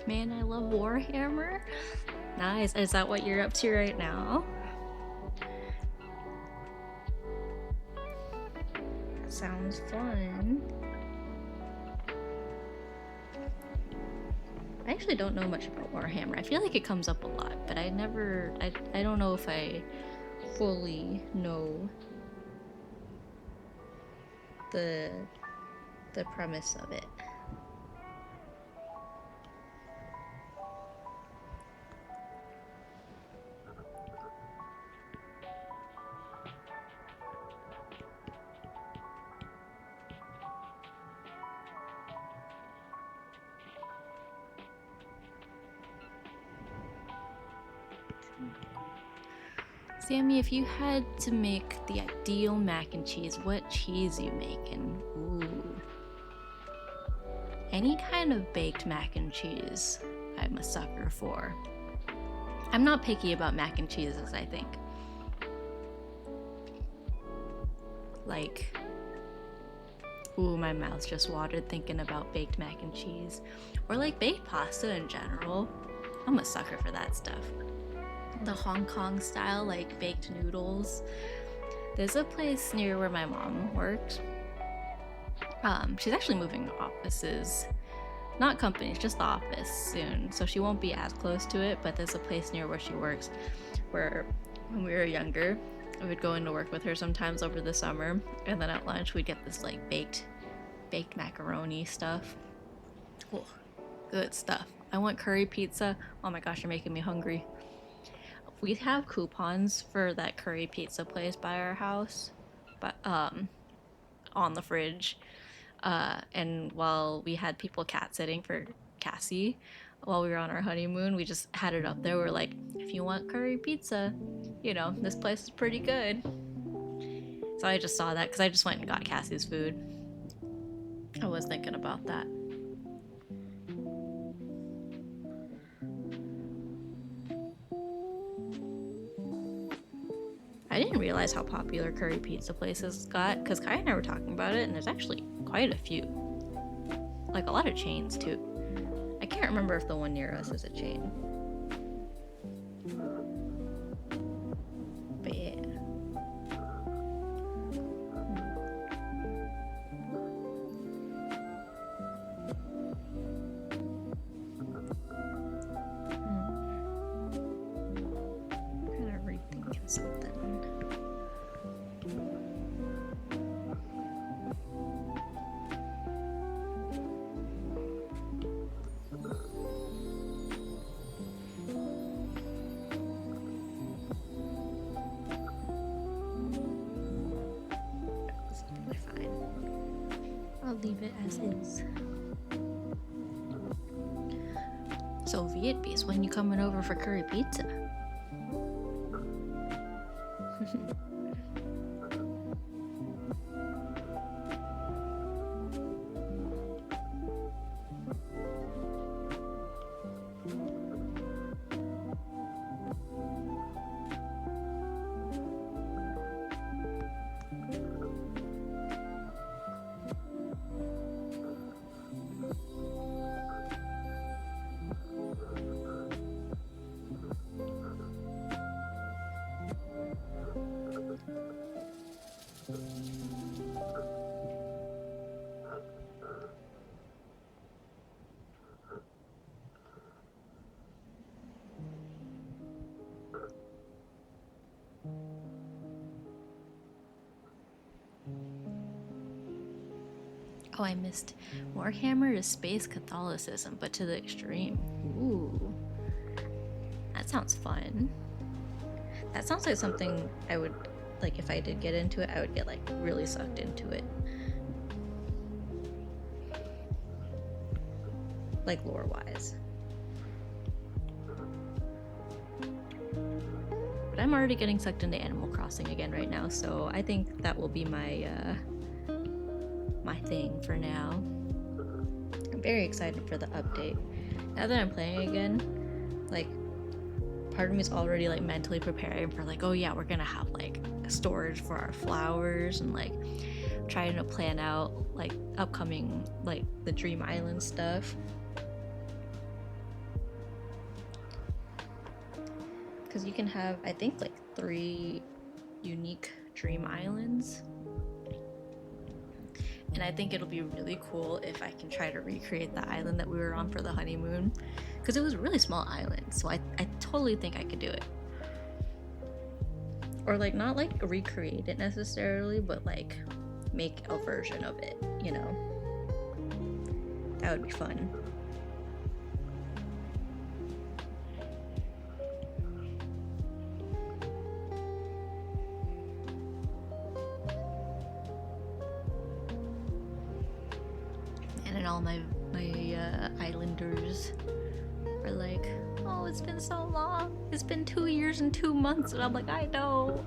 Man, I love Warhammer. Nice. Is that what you're up to right now? Sounds fun. I actually don't know much about Warhammer. I feel like it comes up a lot, but I don't know if I fully know the premise of it. Sammy, if you had to make the ideal mac and cheese, what cheese are you making? Ooh. Any kind of baked mac and cheese, I'm a sucker for. I'm not picky about mac and cheeses, I think. Like, ooh, my mouth's just watered thinking about baked mac and cheese. Or like baked pasta in general. I'm a sucker for that stuff. The Hong Kong style, like baked noodles. There's a place near where my mom works. She's actually moving offices, not companies, just the office soon, so she won't be as close to it, but there's a place near where she works where when we were younger, I would go into work with her sometimes over the summer, and then at lunch we'd get this like baked macaroni stuff. Oh, good stuff. I want curry pizza. Oh my gosh, you're making me hungry. We have coupons for that curry pizza place by our house, but on the fridge. And while we had people cat sitting for Cassie while we were on our honeymoon, we just had it up there. We're like, if you want curry pizza, you know, this place is pretty good. So I just saw that because I just went and got Cassie's food. I was thinking about that. I didn't realize how popular curry pizza places got, because Kai and I were talking about it, and there's actually quite a few. Like a lot of chains too. I can't remember if the one near us is a chain. But yeah. Kind of rethinking something. Leave it as is. So Viet Beast, when you coming over for curry pizza? Oh, I missed. Warhammer is space Catholicism, but to the extreme. Ooh. That sounds fun. That sounds like something I would, like, if I did get into it, I would get, like, really sucked into it. Like, lore-wise. But I'm already getting sucked into Animal Crossing again right now, so I think that will be my, my thing for now. I'm very excited for the update. Now that I'm playing again, like, part of me is already like mentally preparing for like, oh yeah, we're gonna have like storage for our flowers and like trying to plan out like upcoming like the Dream Island stuff. because you can have, I think, like 3 unique dream islands. And I think it'll be really cool if I can try to recreate the island that we were on for the honeymoon, because it was a really small island, so I totally think I could do it. Or like, not like recreate it necessarily, but like make a version of it, you know? That would be fun. And then all my islanders are like, oh, it's been so long. It's been 2 years and 2 months. And I'm like, I know.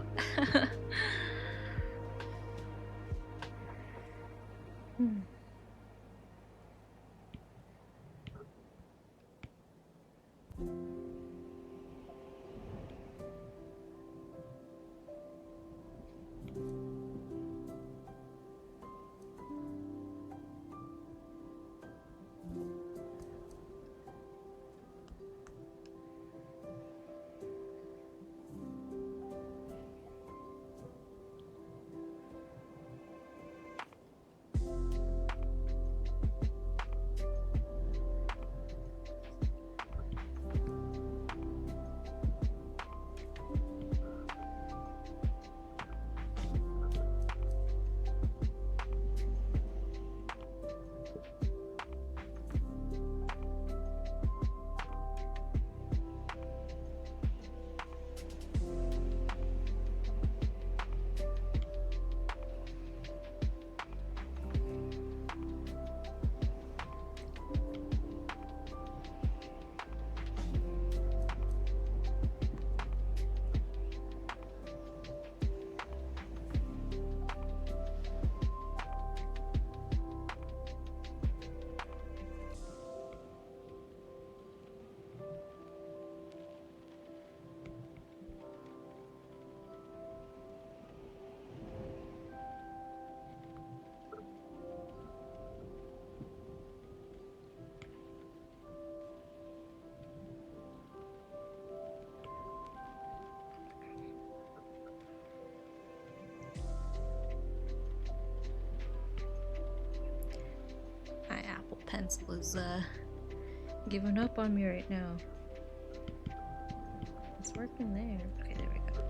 My Apple Pencil is giving up on me right now. It's working there. Okay, there we go.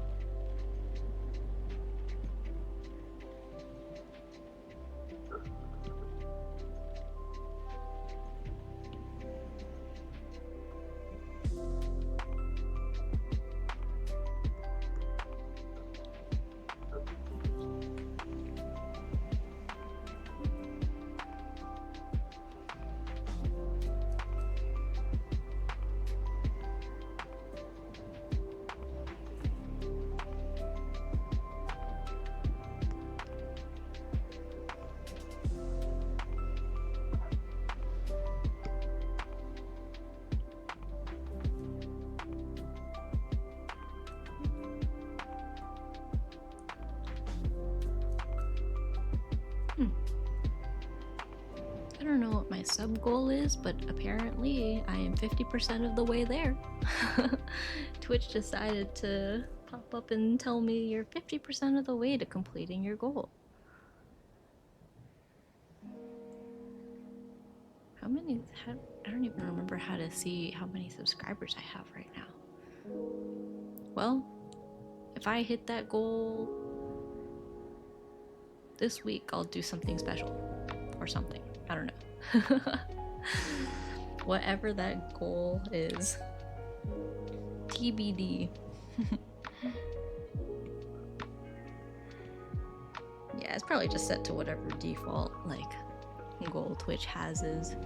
I don't know what my sub goal is, but apparently I am 50% of the way there. Twitch decided to pop up and tell me you're 50% of the way to completing your goal. I don't even remember how to see how many subscribers I have right now. Well, if I hit that goal this week, I'll do something special or something. I don't know. Whatever that goal is. TBD. Yeah, it's probably just set to whatever default like goal Twitch has is.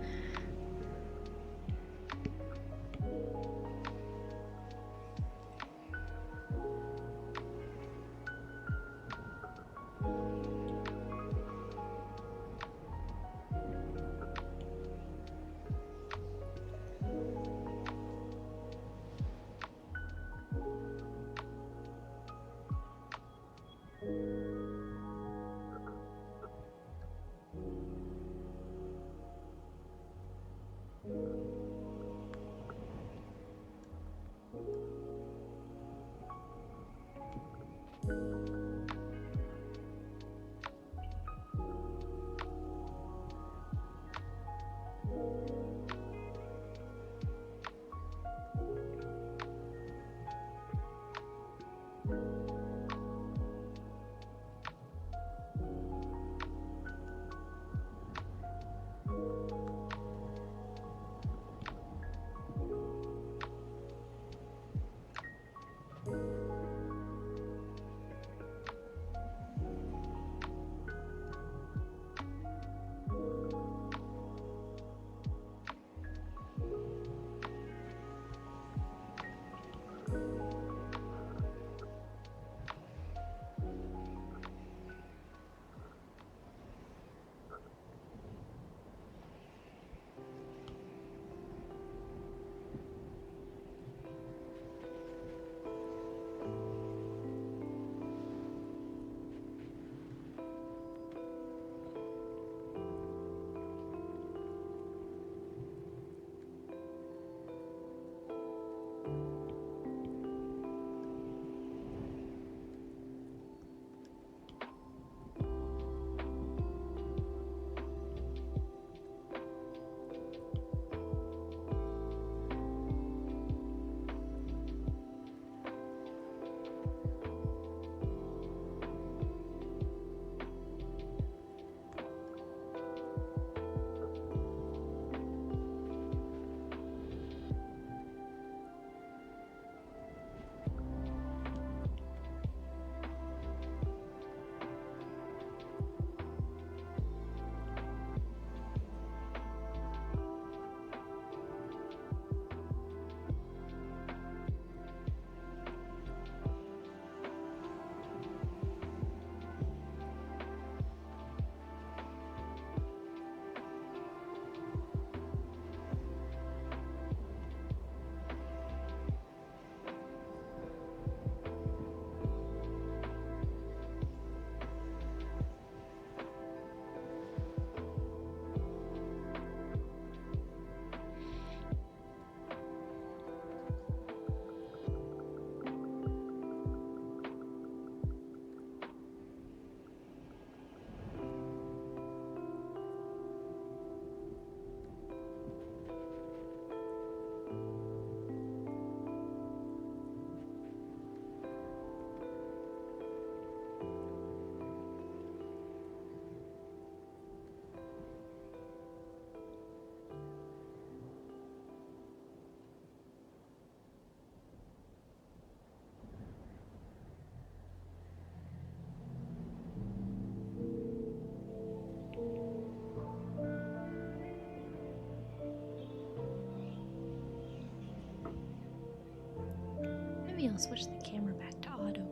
Maybe I'll switch the camera back to auto.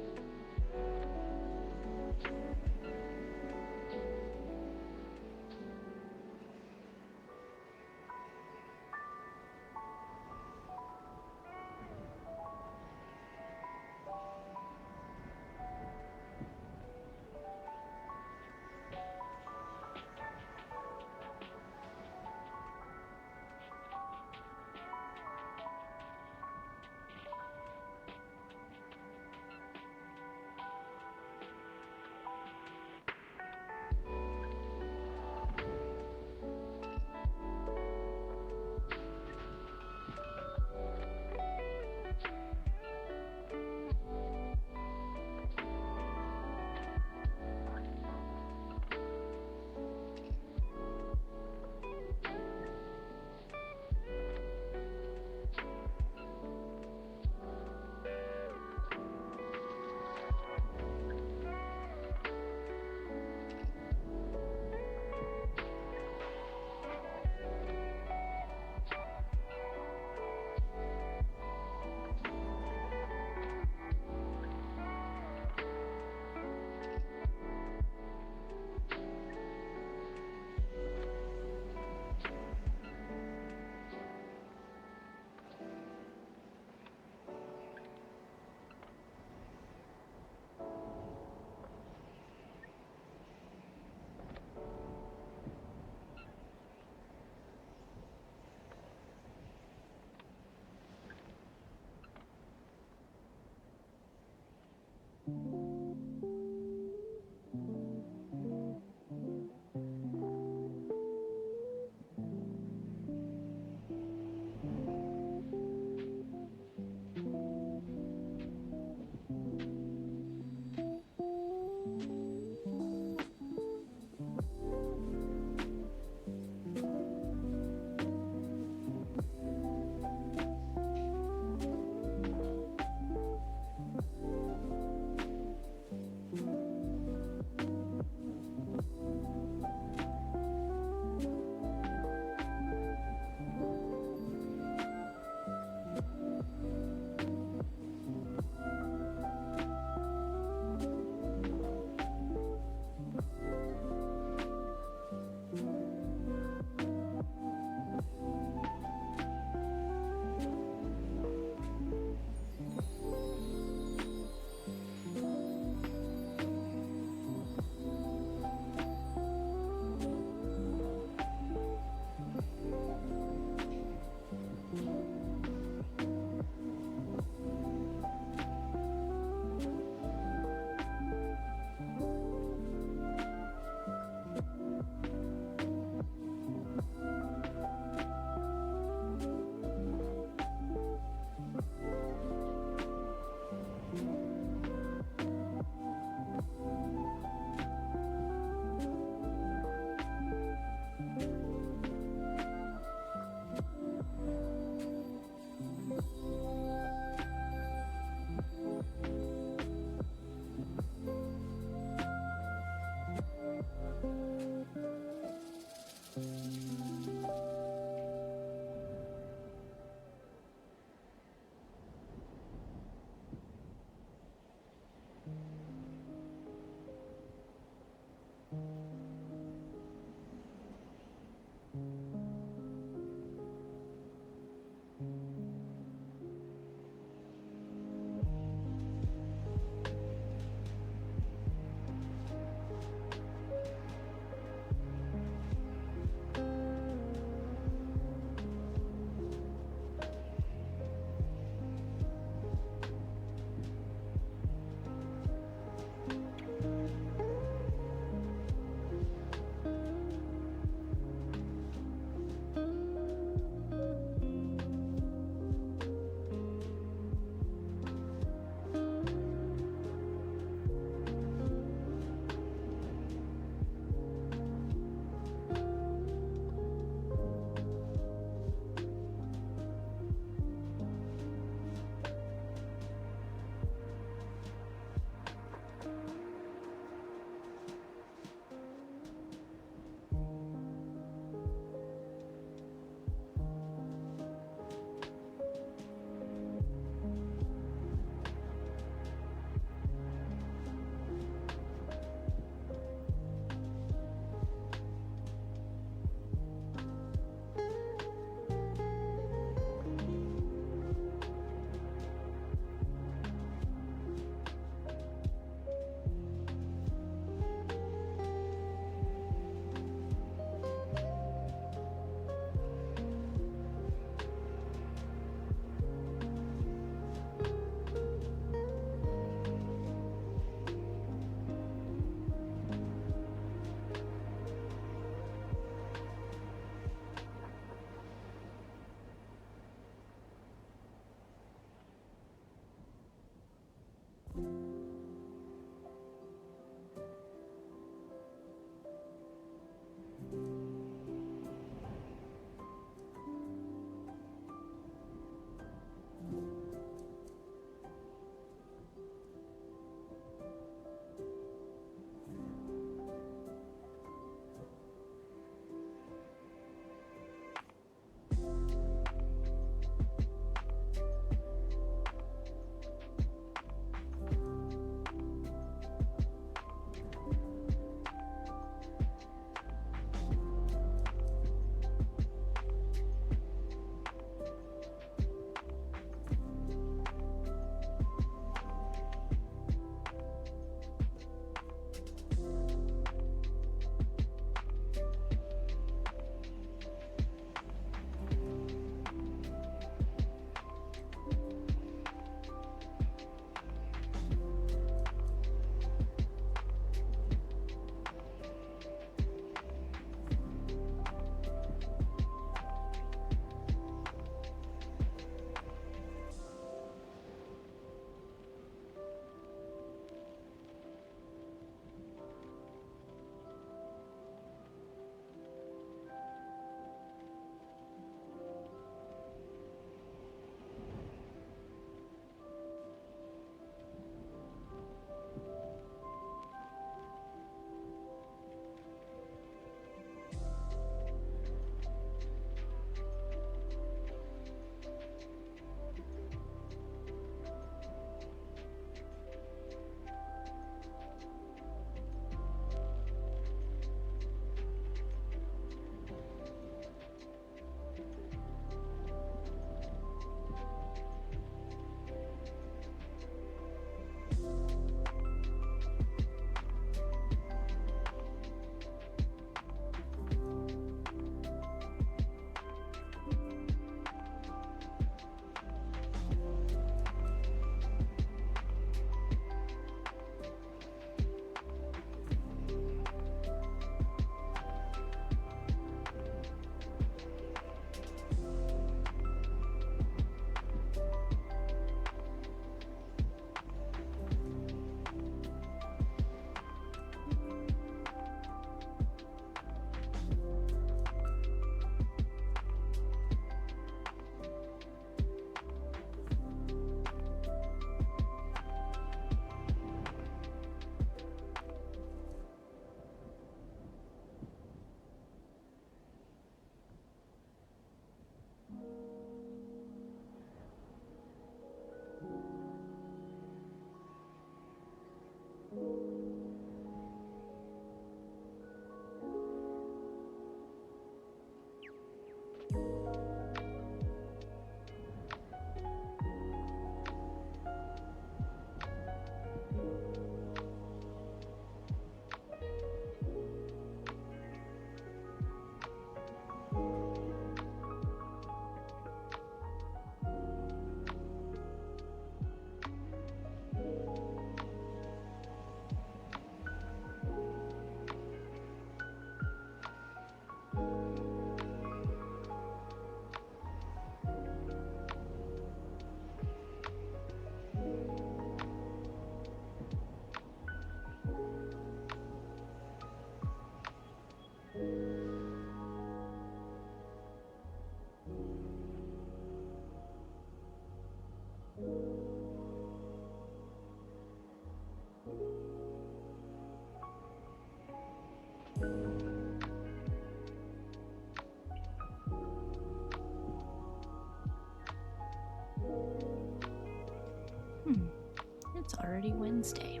It's already Wednesday.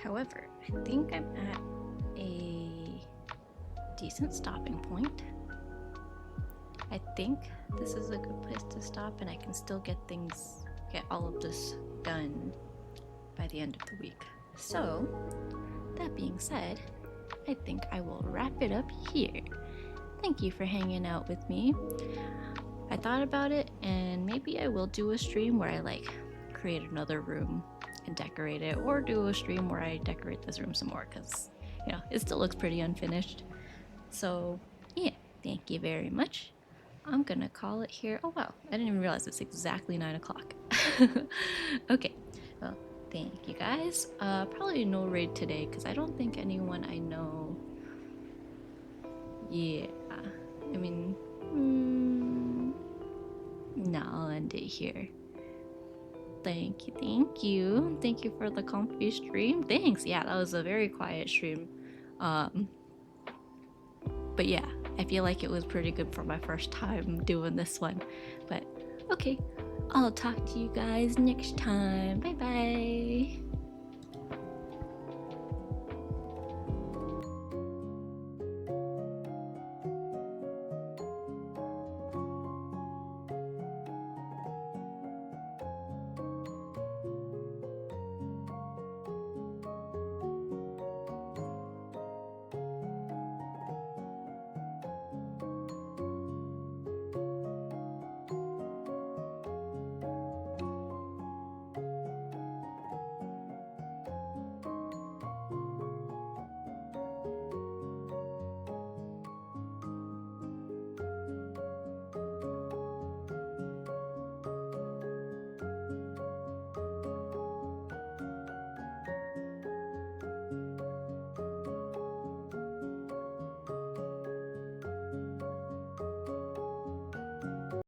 However, I think I'm at a decent stopping point. I think this is a good place to stop, and I can still get all of this done by the end of the week. So, that being said, I think I will wrap it up here. Thank you for hanging out with me. I thought about it, and maybe I will do a stream where I create another room and decorate it, or do a stream where I decorate this room some more, because it still looks pretty unfinished. So yeah, thank you very much. I'm gonna call it here. Oh wow, I didn't even realize it's exactly 9 o'clock. Okay, well, thank you guys. Probably no raid today because I don't think anyone I know. Yeah, I mean, no, I'll end it here. Thank you for the comfy stream. Thanks. Yeah, that was a very quiet stream. But yeah, I feel like it was pretty good for my first time doing this one. But okay, I'll talk to you guys next time. Bye bye.